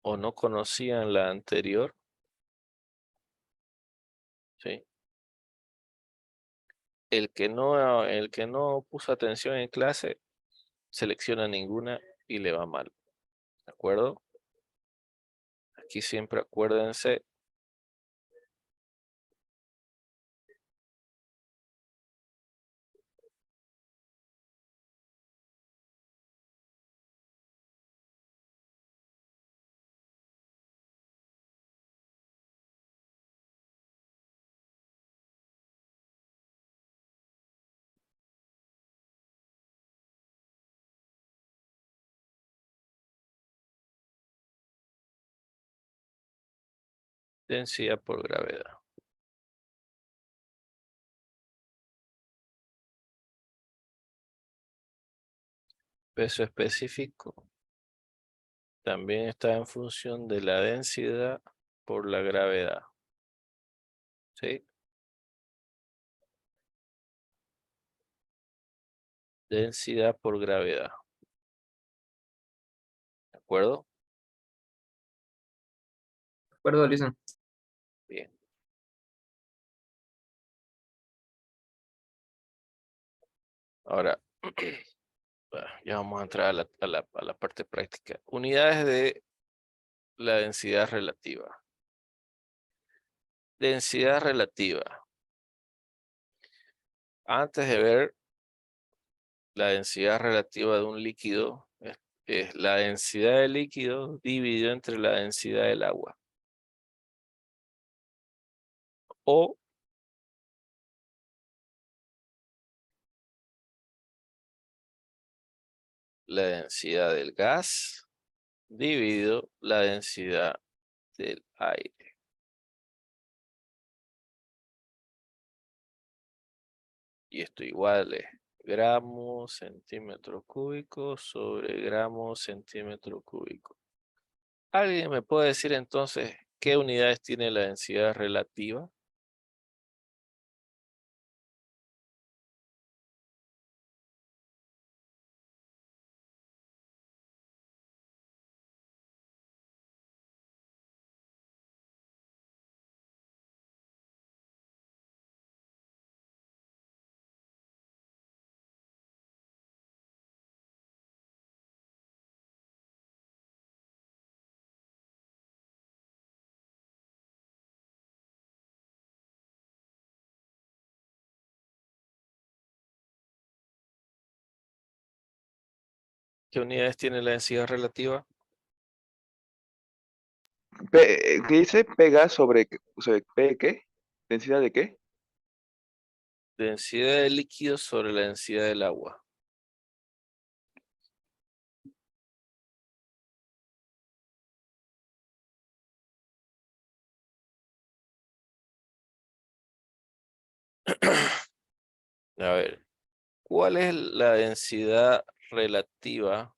o no conocían la anterior, ¿sí? El que no puso atención en clase, selecciona ninguna y le va mal. ¿De acuerdo? Aquí siempre acuérdense. Densidad por gravedad. Peso específico también está en función de la densidad por la gravedad. ¿Sí? Densidad por gravedad. ¿De acuerdo? ¿De acuerdo, listo? Bien. Ahora, ya vamos a entrar a la parte práctica. Unidades de la densidad relativa. Densidad relativa. Antes de ver la densidad relativa de un líquido, es la densidad del líquido dividido entre la densidad del agua. O la densidad del gas dividido la densidad del aire. Y esto igual es gramos centímetro cúbico sobre gramos centímetro cúbico. ¿Alguien me puede decir entonces qué unidades tiene la densidad relativa? ¿Qué unidades tiene la densidad relativa? ¿Qué dice? Pega sobre P, ¿qué? ¿Densidad de qué? Densidad del líquido sobre la densidad del agua. A ver, ¿cuál es la densidad relativa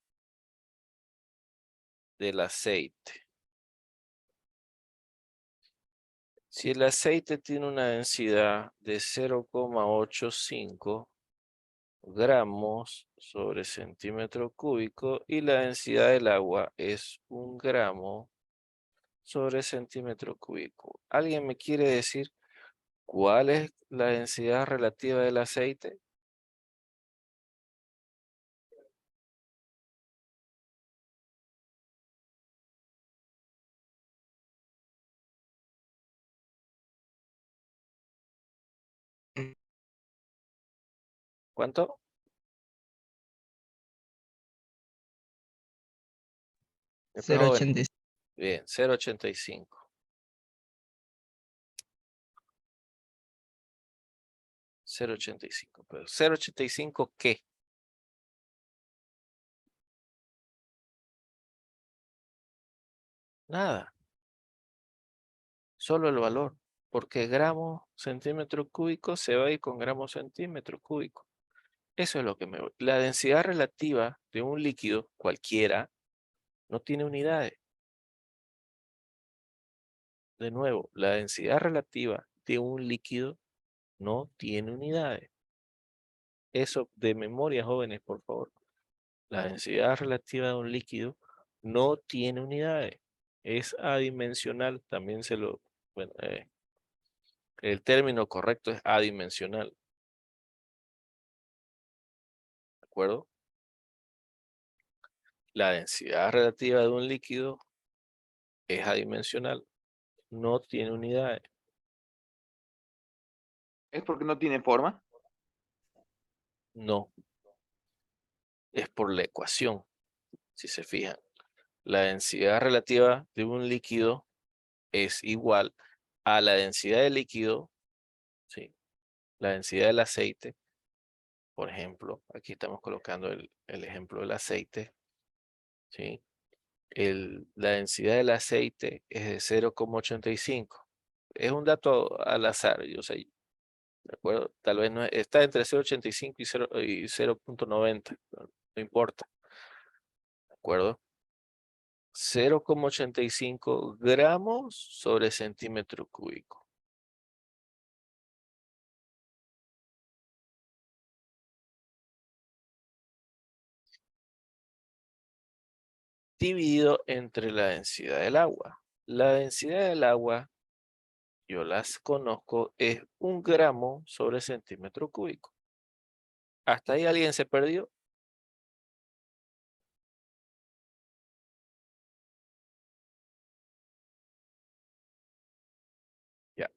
del aceite. Si el aceite tiene una densidad de 0,85 gramos sobre centímetro cúbico y la densidad del agua es 1 gramo sobre centímetro cúbico. ¿Alguien me quiere decir cuál es la densidad relativa del aceite? ¿Cuánto? Después, joven. 0,85. Bien, 0,85. 0,85. Pero 0,85 ¿qué? Nada. Solo el valor. Porque gramo centímetro cúbico se va a ir con gramo centímetro cúbico. Eso es lo que me voy. La densidad relativa de un líquido cualquiera no tiene unidades. De nuevo, la densidad relativa de un líquido no tiene unidades. Eso de memoria, jóvenes, por favor. La densidad relativa de un líquido no tiene unidades. Es adimensional. También bueno, el término correcto es adimensional. ¿De acuerdo? La densidad relativa de un líquido es adimensional. No tiene unidades. ¿Es porque no tiene forma? No. Es por la ecuación. Si se fijan. La densidad relativa de un líquido es igual a la densidad del líquido, ¿sí? La densidad del aceite, por ejemplo, aquí estamos colocando el ejemplo del aceite, ¿sí? La densidad del aceite es de 0,85. Es un dato al azar, yo sé, ¿de acuerdo? Tal vez no está entre 0,85 y 0,90, no importa, ¿de acuerdo? 0,85 gramos sobre centímetro cúbico. Dividido entre la densidad del agua. La densidad del agua, yo las conozco, es 1 gramo sobre centímetro cúbico. ¿Hasta ahí alguien se perdió? Ya.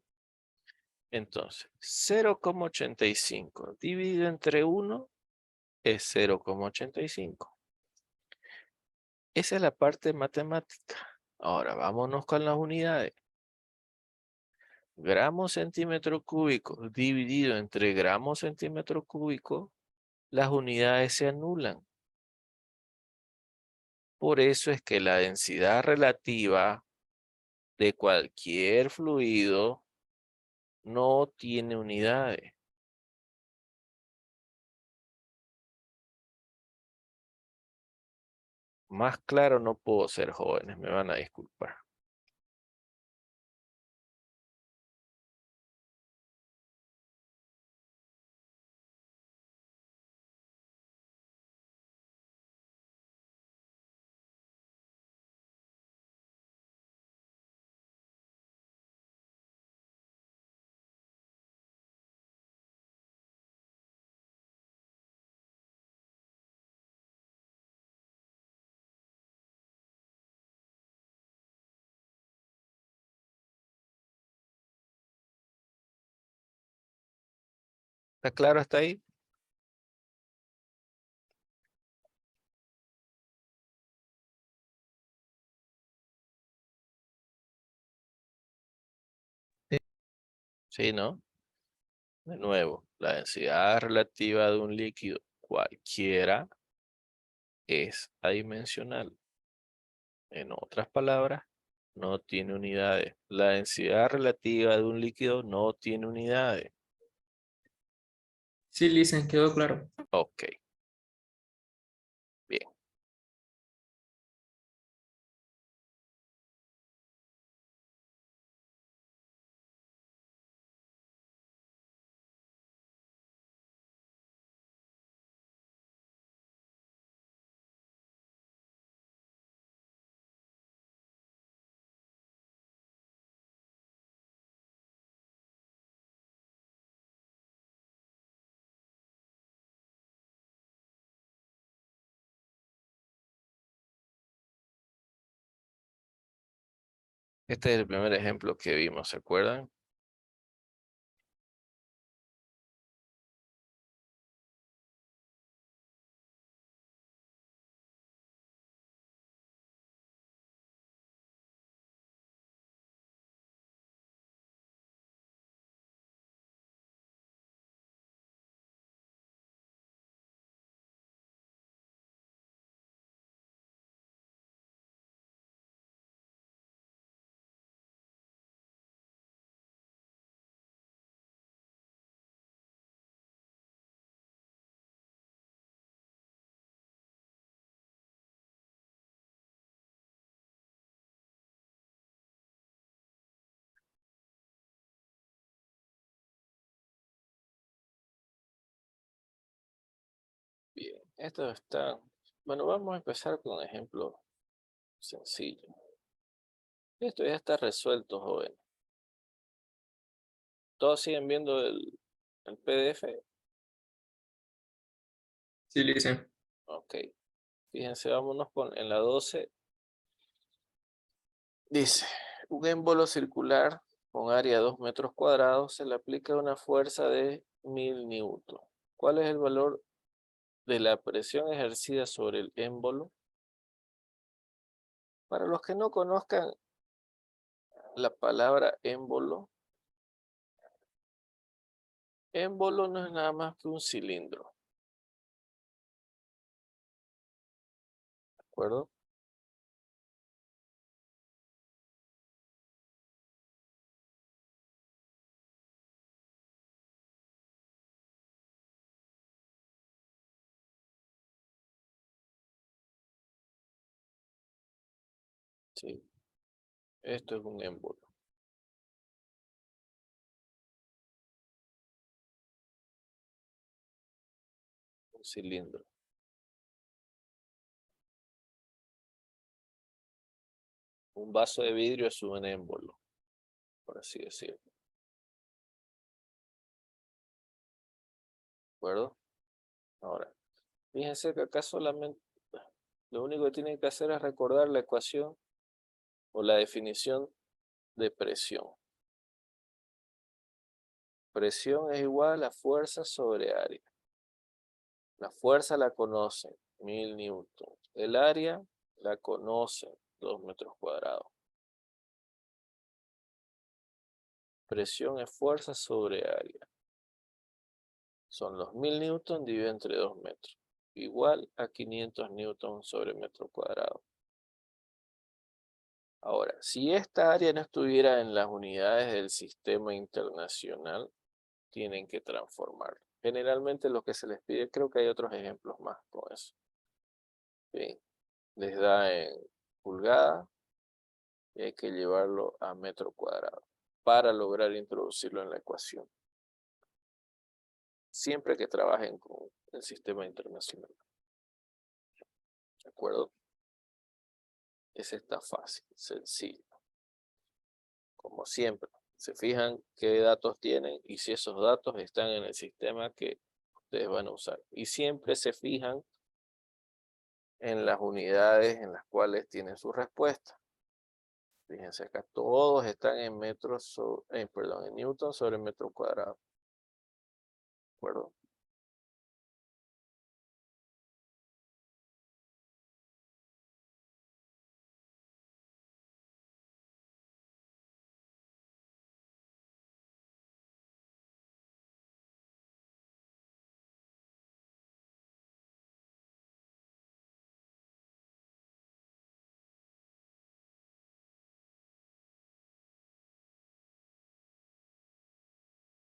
Entonces, 0,85 dividido entre 1 es 0,85. Esa es la parte matemática. Ahora, vámonos con las unidades. Gramo centímetro cúbico dividido entre gramo centímetro cúbico, las unidades se anulan. Por eso es que la densidad relativa de cualquier fluido no tiene unidades. Más claro no puedo ser, jóvenes, me van a disculpar. ¿Está claro hasta ahí? Sí, ¿no? De nuevo, la densidad relativa de un líquido cualquiera es adimensional. En otras palabras, no tiene unidades. La densidad relativa de un líquido no tiene unidades. Sí, Listen, quedó claro. Ok. Este es el primer ejemplo que vimos, ¿se acuerdan? Bien, esto está... Bueno, vamos a empezar con un ejemplo sencillo. Esto ya está resuelto, joven. ¿Todos siguen viendo el PDF? Sí, Lisa. Ok. Fíjense, vámonos en la 12. Dice, un émbolo circular con área 2 metros cuadrados se le aplica una fuerza de 1000 newton. ¿Cuál es el valor de la presión ejercida sobre el émbolo? Para los que no conozcan la palabra émbolo, émbolo no es nada más que un cilindro, ¿de acuerdo? Sí, esto es un émbolo, un cilindro. Un vaso de vidrio es un émbolo, por así decirlo, ¿de acuerdo? Ahora, fíjense que acá solamente lo único que tienen que hacer es recordar la ecuación o la definición de presión. Presión es igual a fuerza sobre área. La fuerza la conocen, 1000 newton. El área la conocen, 2 metros cuadrados. Presión es fuerza sobre área. Son los 1000 newton dividido entre 2 metros. Igual a 500 newton sobre metro cuadrado. Ahora, si esta área no estuviera en las unidades del sistema internacional, tienen que transformarlo. Generalmente lo que se les pide, creo que hay otros ejemplos más con eso. Bien, les da en pulgada y hay que llevarlo a metro cuadrado para lograr introducirlo en la ecuación. Siempre que trabajen con el sistema internacional. ¿De acuerdo? Ese está fácil, sencillo. Como siempre, se fijan qué datos tienen y si esos datos están en el sistema que ustedes van a usar. Y siempre se fijan en las unidades en las cuales tienen su respuesta. Fíjense acá, todos están en en newton sobre metro cuadrado. ¿De acuerdo?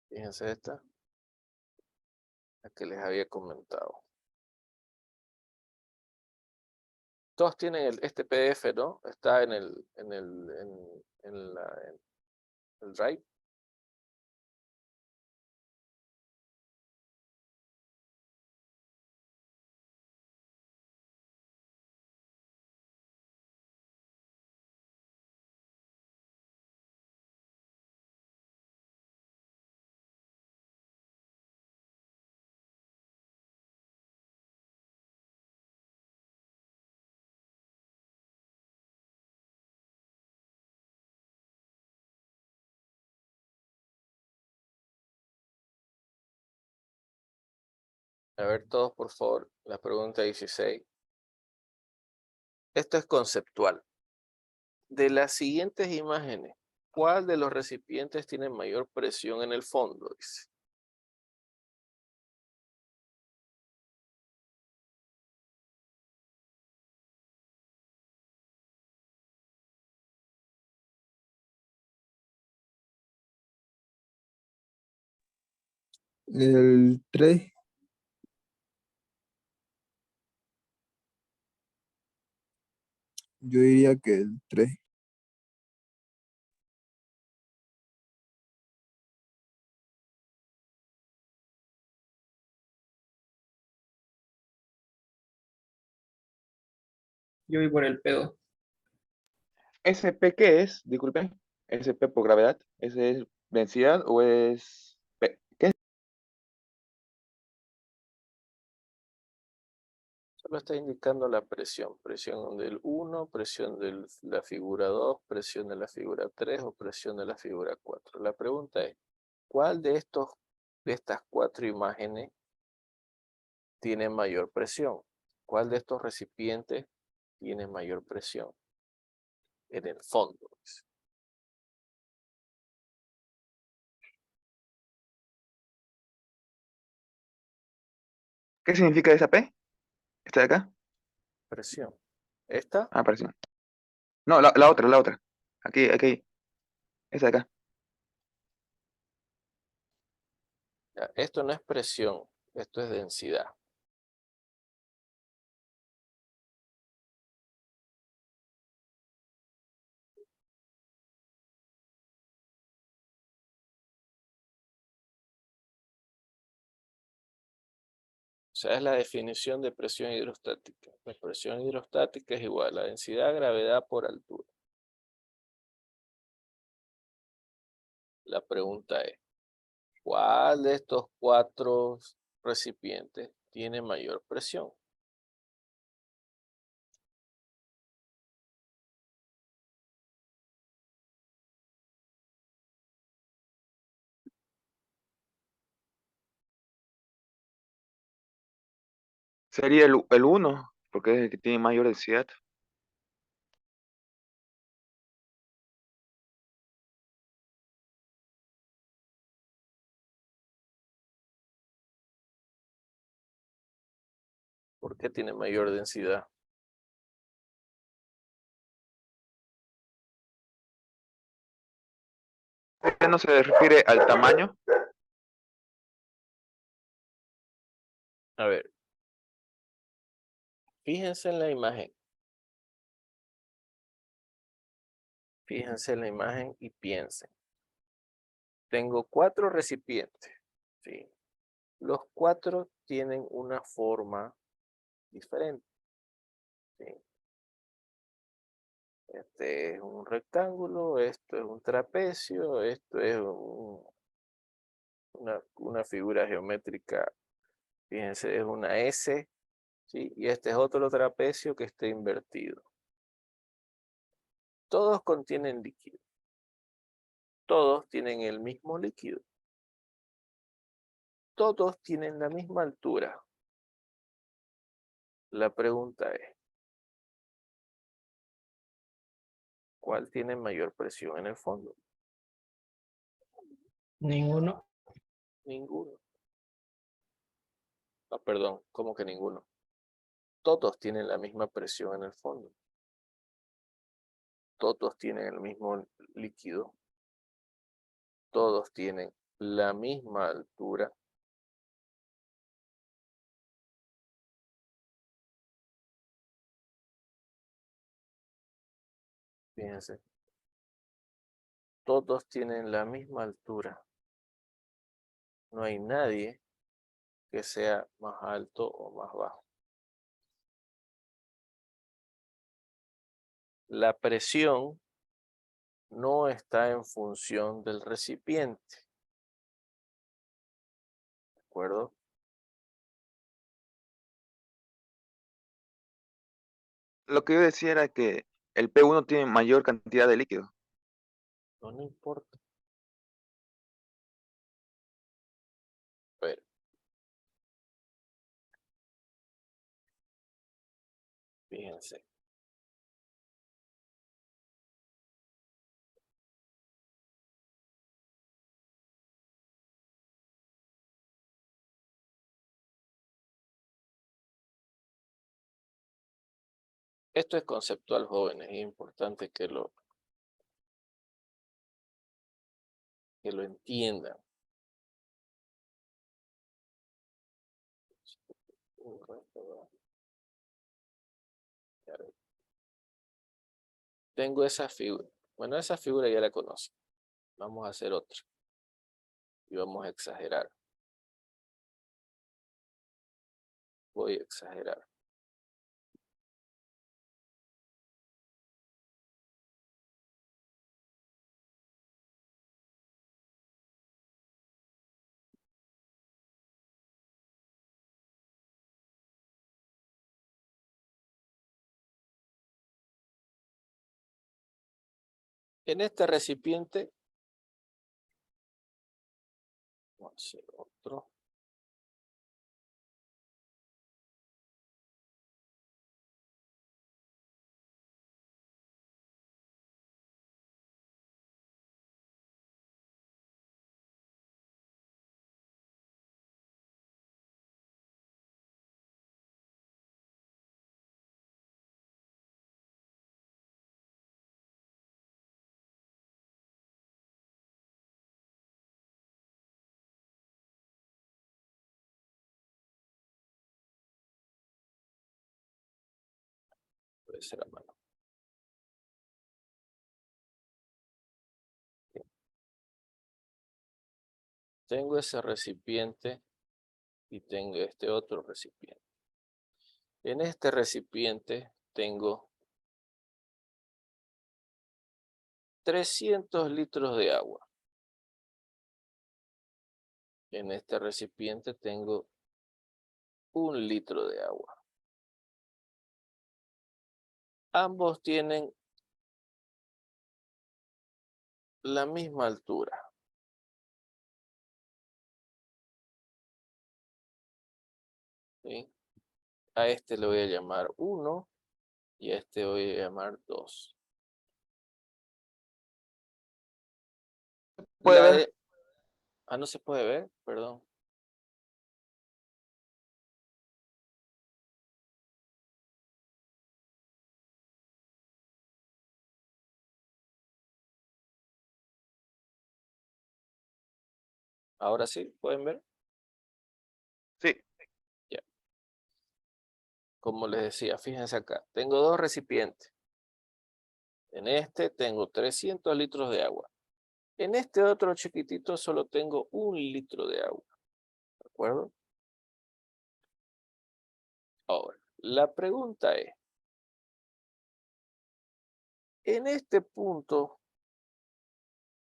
Fíjense esta, la que les había comentado. Todos tienen este PDF, ¿no? Está en el Drive. A ver todos, por favor, la pregunta 16. Esto es conceptual. De las siguientes imágenes, ¿cuál de los recipientes tiene mayor presión en el fondo? Dice. El 3. Yo diría que el 3. Yo voy por el pedo. ¿SP qué es? Disculpe. ¿SP por gravedad? ¿Ese es densidad o es qué es? Solo está indicando la presión. Presión del 1, presión de la figura 2, presión de la figura 3 o presión de la figura 4. La pregunta es, ¿cuál de estas 4 imágenes tiene mayor presión? ¿Cuál de estos recipientes tiene mayor presión en el fondo? ¿Qué significa esa P? ¿Esta de acá? Presión. ¿Esta? Ah, presión. No, la otra, la otra. Aquí, aquí. Esa de acá. Ya, esto no es presión, esto es densidad. O sea, es la definición de presión hidrostática. La presión hidrostática es igual a densidad, gravedad por altura. La pregunta es, ¿cuál de estos 4 recipientes tiene mayor presión? Sería el 1, porque es el que tiene mayor densidad. ¿Por qué tiene mayor densidad? ¿Este no se refiere al tamaño? A ver, fíjense en la imagen. Fíjense en la imagen y piensen. Tengo 4 recipientes, ¿sí? Los 4 tienen una forma diferente, ¿sí? Este es un rectángulo, esto es un trapecio, esto es una figura geométrica, fíjense, es una S, ¿sí? Y este es otro trapecio que está invertido. Todos contienen líquido. Todos tienen el mismo líquido. Todos tienen la misma altura. La pregunta es, ¿cuál tiene mayor presión en el fondo? Ninguno. Ninguno. Ah, perdón, ¿cómo que ninguno? Todos tienen la misma presión en el fondo. Todos tienen el mismo líquido. Todos tienen la misma altura. Fíjense. Todos tienen la misma altura. No hay nadie que sea más alto o más bajo. La presión no está en función del recipiente. ¿De acuerdo? Lo que yo decía era que el P1 tiene mayor cantidad de líquido. No, no importa. A ver. Sí. Esto es conceptual, jóvenes, es importante que lo entiendan. Tengo esa figura. Bueno, esa figura ya la conocen. Vamos a hacer otra. Y vamos a exagerar. Voy a exagerar. En este recipiente, vamos a hacer otro. Puede ser a mano. Tengo ese recipiente y tengo este otro recipiente. En este recipiente tengo 300 litros de agua. En este recipiente tengo 1 litro de agua. Ambos tienen la misma altura. ¿Sí? A este le voy a llamar 1 y a este voy a llamar 2. ¿Puede ver? No se puede ver, perdón. Ahora sí, ¿pueden ver? Sí. Ya. Como les decía, fíjense acá. Tengo 2 recipientes. En este tengo 300 litros de agua. En este otro chiquitito solo tengo 1 litro de agua. ¿De acuerdo? Ahora, la pregunta es, en este punto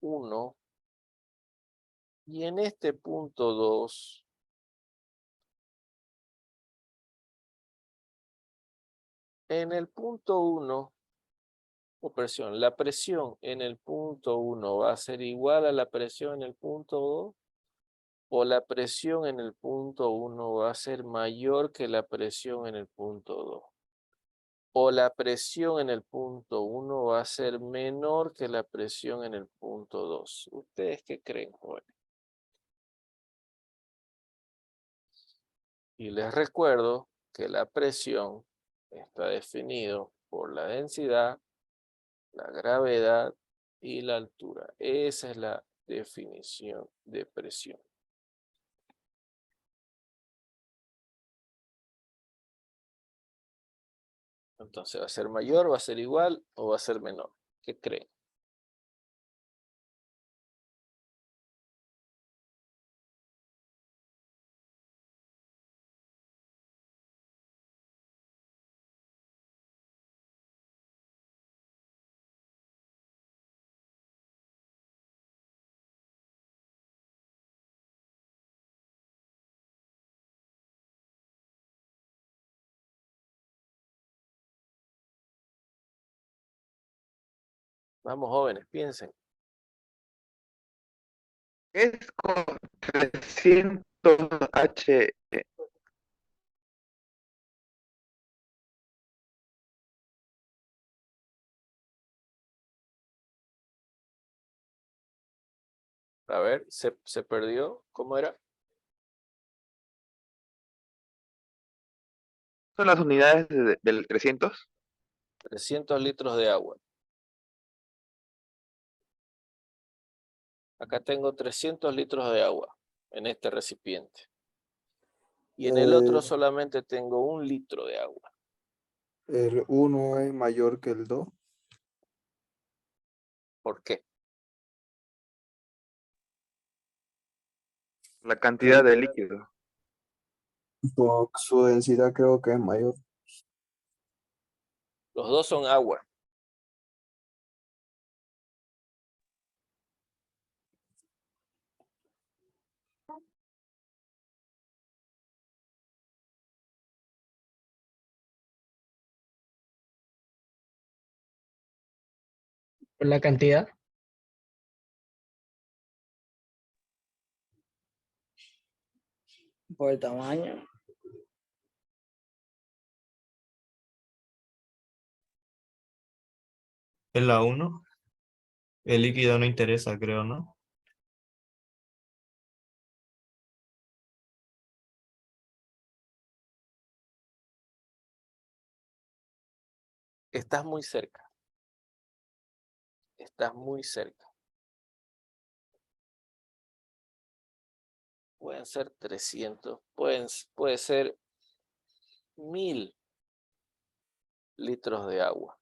1 y en este punto 2, en el punto 1, la presión en el punto 1 va a ser igual a la presión en el punto 2, o la presión en el punto 1 va a ser mayor que la presión en el punto 2. O la presión en el punto 1 va a ser menor que la presión en el punto 2. ¿Ustedes qué creen, jóvenes? Y les recuerdo que la presión está definido por la densidad, la gravedad y la altura. Esa es la definición de presión. Entonces, ¿va a ser mayor, va a ser igual o va a ser menor? ¿Qué creen? Vamos, jóvenes, piensen. Es con 300 H. A ver, se perdió. ¿Cómo era? ¿Son las unidades del 300? 300 litros de agua. Acá tengo 300 litros de agua en este recipiente. Y en el otro solamente tengo 1 litro de agua. El 1 es mayor que el 2. ¿Por qué? La cantidad de líquido. Su densidad creo que es mayor. Los dos son agua. Por la cantidad. Por el tamaño. Es la 1. El líquido no interesa, creo, ¿no? Estás muy cerca. Estás muy cerca. Pueden ser 300. Puede ser 1000 litros de agua.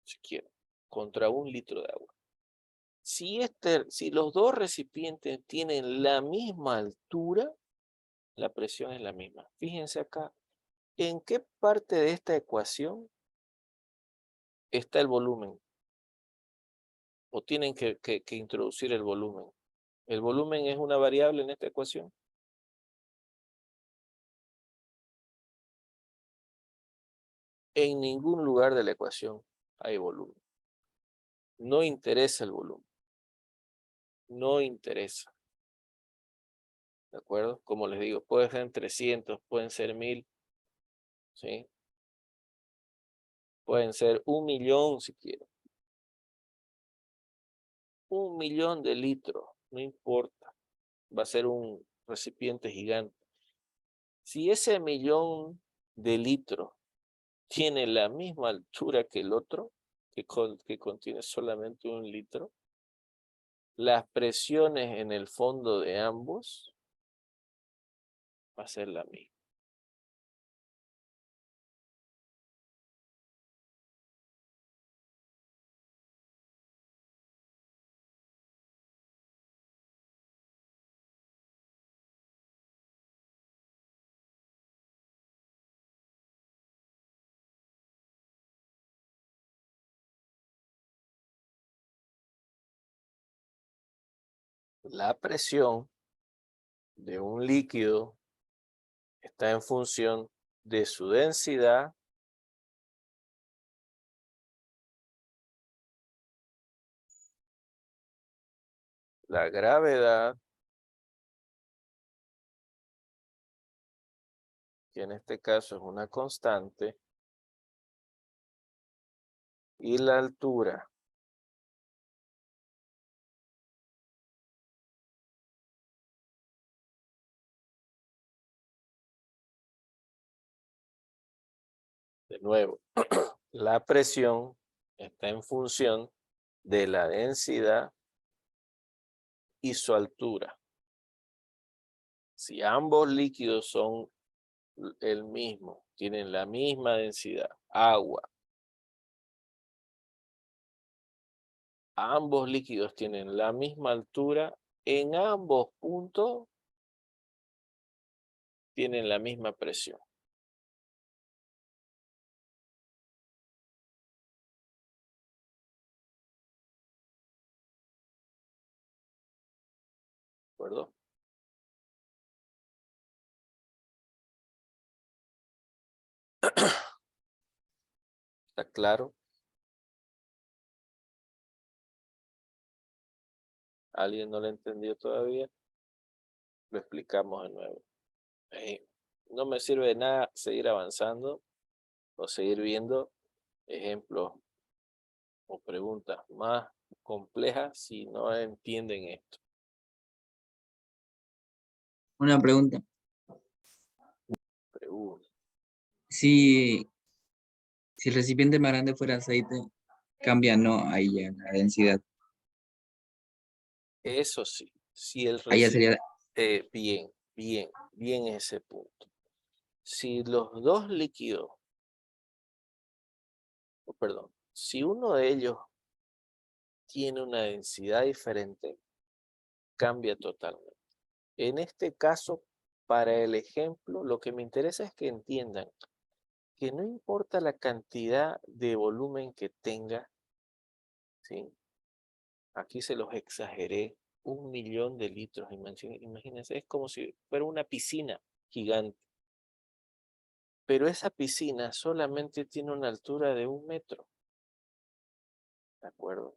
Si quiero. Contra 1 litro de agua. Si los dos recipientes tienen la misma altura, la presión es la misma. Fíjense acá. ¿En qué parte de esta ecuación está el volumen? ¿O tienen que introducir el volumen? ¿El volumen es una variable en esta ecuación? En ningún lugar de la ecuación hay volumen. No interesa el volumen. No interesa. ¿De acuerdo? Como les digo, pueden ser 300, pueden ser 1000. ¿Sí? Pueden ser 1.000.000 si quiero. 1.000.000 de litros. No importa. Va a ser un recipiente gigante. Si ese 1.000.000 de litros tiene la misma altura que el otro, que contiene solamente 1 litro, las presiones en el fondo de ambos va a ser la misma. La presión de un líquido está en función de su densidad la gravedad, que en este caso es una constante, y la altura. De nuevo, la presión está en función de la densidad y su altura. Si ambos líquidos son el mismo, tienen la misma densidad, agua, ambos líquidos tienen la misma altura, en ambos puntos tienen la misma presión. ¿De acuerdo? ¿Está claro? ¿Alguien no lo entendió todavía? Lo explicamos de nuevo. No me sirve de nada seguir avanzando o seguir viendo ejemplos o preguntas más complejas si no entienden esto. Una pregunta. Pregunta. Si, si el recipiente más grande fuera aceite, cambia, no, ahí ya la densidad. Eso sí, si el Ahí ya sería, bien ese punto. Si los dos líquidos, perdón, si uno de ellos tiene una densidad diferente, cambia totalmente. En este caso, para el ejemplo, lo que me interesa es que entiendan que no importa la cantidad de volumen que tenga, ¿sí? Aquí se los exageré, 1 millón de litros, imagínense, es como si fuera una piscina gigante. Pero esa piscina solamente tiene una altura de 1 metro. ¿De acuerdo?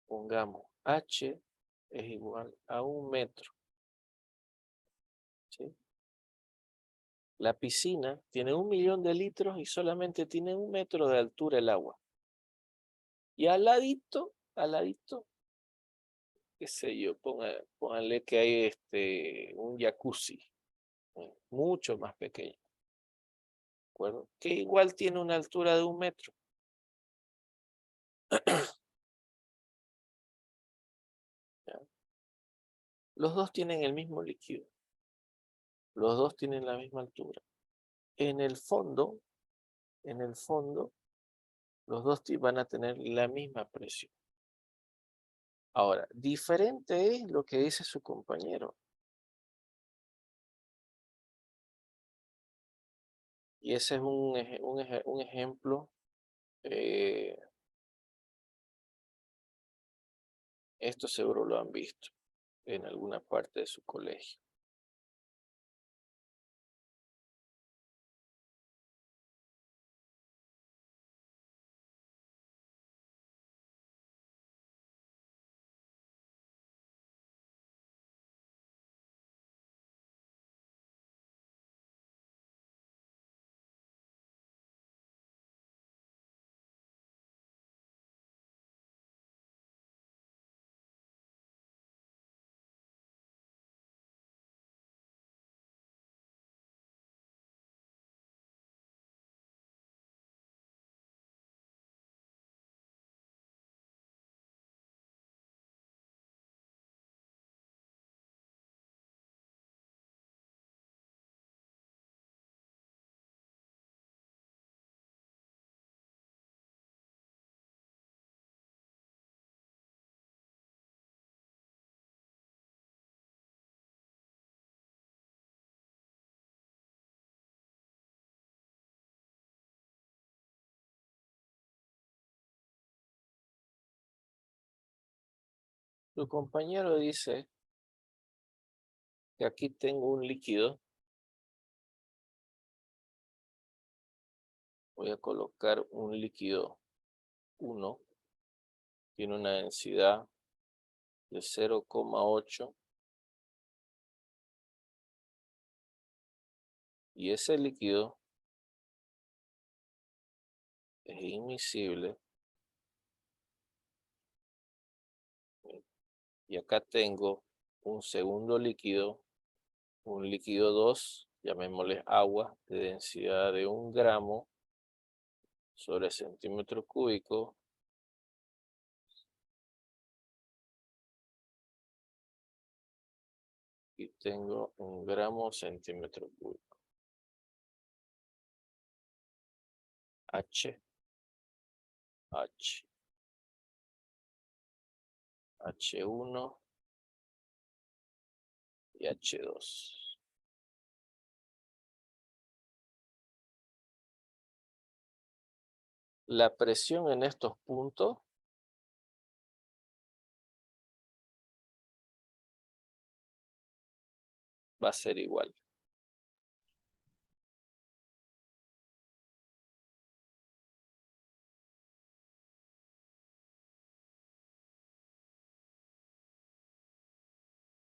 Pongamos H es igual a 1 metro. ¿Sí? La piscina tiene 1 millón de litros y solamente tiene 1 metro de altura el agua. Y al ladito, qué sé yo, pónganle que hay un jacuzzi, mucho más pequeño. ¿De acuerdo? Que igual tiene una altura de 1 metro. ¿Ya? Los dos tienen el mismo líquido. Los dos tienen la misma altura. En el fondo, los dos van a tener la misma presión. Ahora, diferente es lo que dice su compañero. Y ese es un ejemplo. Esto seguro lo han visto en alguna parte de su colegio. Su compañero dice que aquí tengo un líquido. Voy a colocar un líquido 1. Tiene una densidad de 0,8. Y ese líquido es inmiscible. Y acá tengo un segundo líquido, un líquido 2, llamémosle agua, de densidad de 1 gramo sobre centímetro cúbico. Y tengo 1 gramo centímetro cúbico. H, H, H1 y H2. La presión en estos puntos va a ser igual.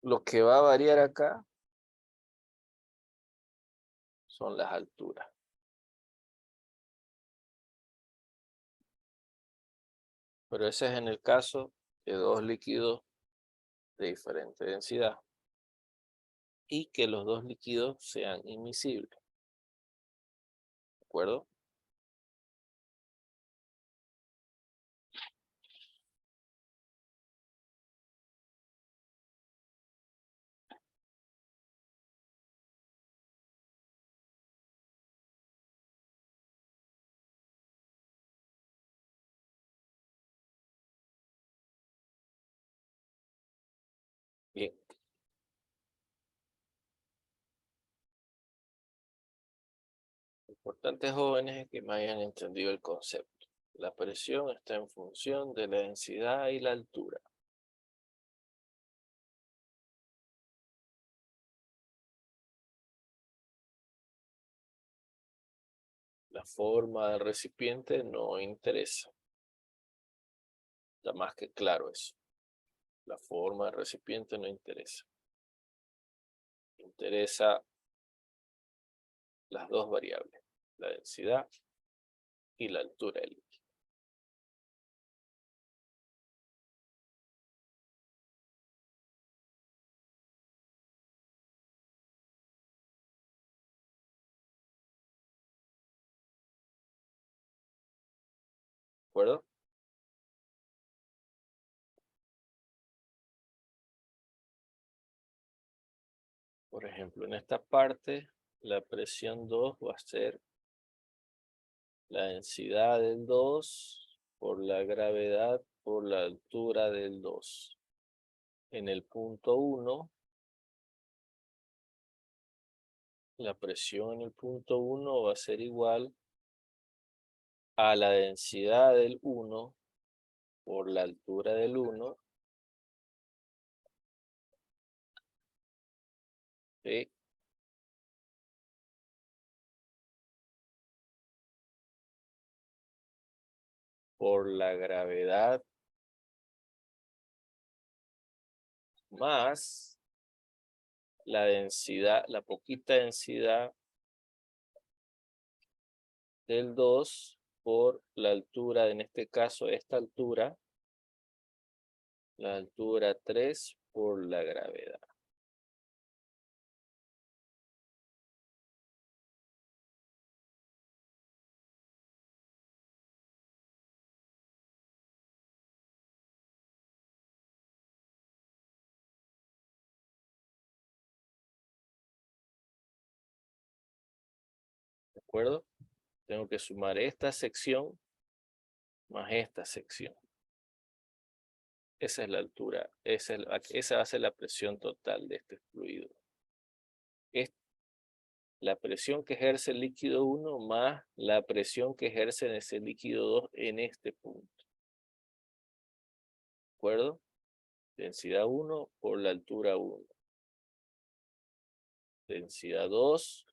Lo que va a variar acá son las alturas. Pero ese es en el caso de dos líquidos de diferente densidad y que los dos líquidos sean inmiscibles. ¿De acuerdo? Bien. Lo importante, jóvenes, es que me hayan entendido el concepto. La presión está en función de la densidad y la altura. La forma del recipiente no interesa. Está más que claro eso. La forma del recipiente no interesa. Interesa las dos variables, la densidad y la altura del líquido. ¿De acuerdo? Por ejemplo, en esta parte, la presión 2 va a ser la densidad del 2 por la gravedad por la altura del 2. En el punto 1, la presión en el punto 1 va a ser igual a la densidad del 1 por la altura del 1, ¿sí? Por la gravedad más la densidad, la poquita densidad del 2 por la altura, en este caso esta altura, la altura 3 por la gravedad. ¿De acuerdo? Tengo que sumar esta sección más esta sección. Esa es la altura, esa va a ser la presión total de este fluido. Es la presión que ejerce el líquido 1 más la presión que ejerce en ese líquido 2 en este punto. ¿De acuerdo? Densidad 1 por la altura 1. Densidad 2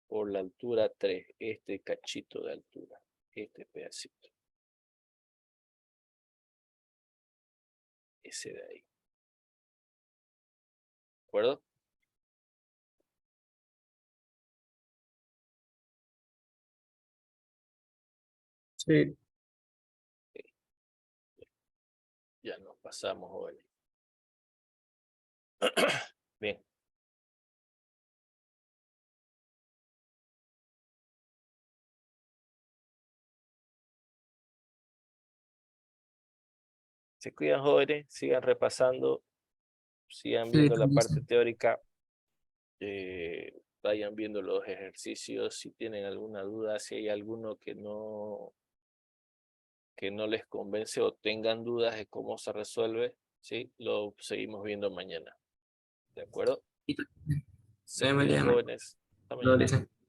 por la altura 3. Este cachito de altura. Este pedacito. Ese de ahí. ¿De acuerdo? Sí. Ya nos pasamos hoy. Bien. Se cuidan, jóvenes, sigan repasando, sigan Sí, viendo la con gusto. parte teórica, vayan viendo los ejercicios, si tienen alguna duda, si hay alguno que no les convence o tengan dudas de cómo se resuelve, ¿sí? Lo seguimos viendo mañana. ¿De acuerdo? Sí, Se cuidan, mañana. jóvenes. Hasta Lo mañana. dicen.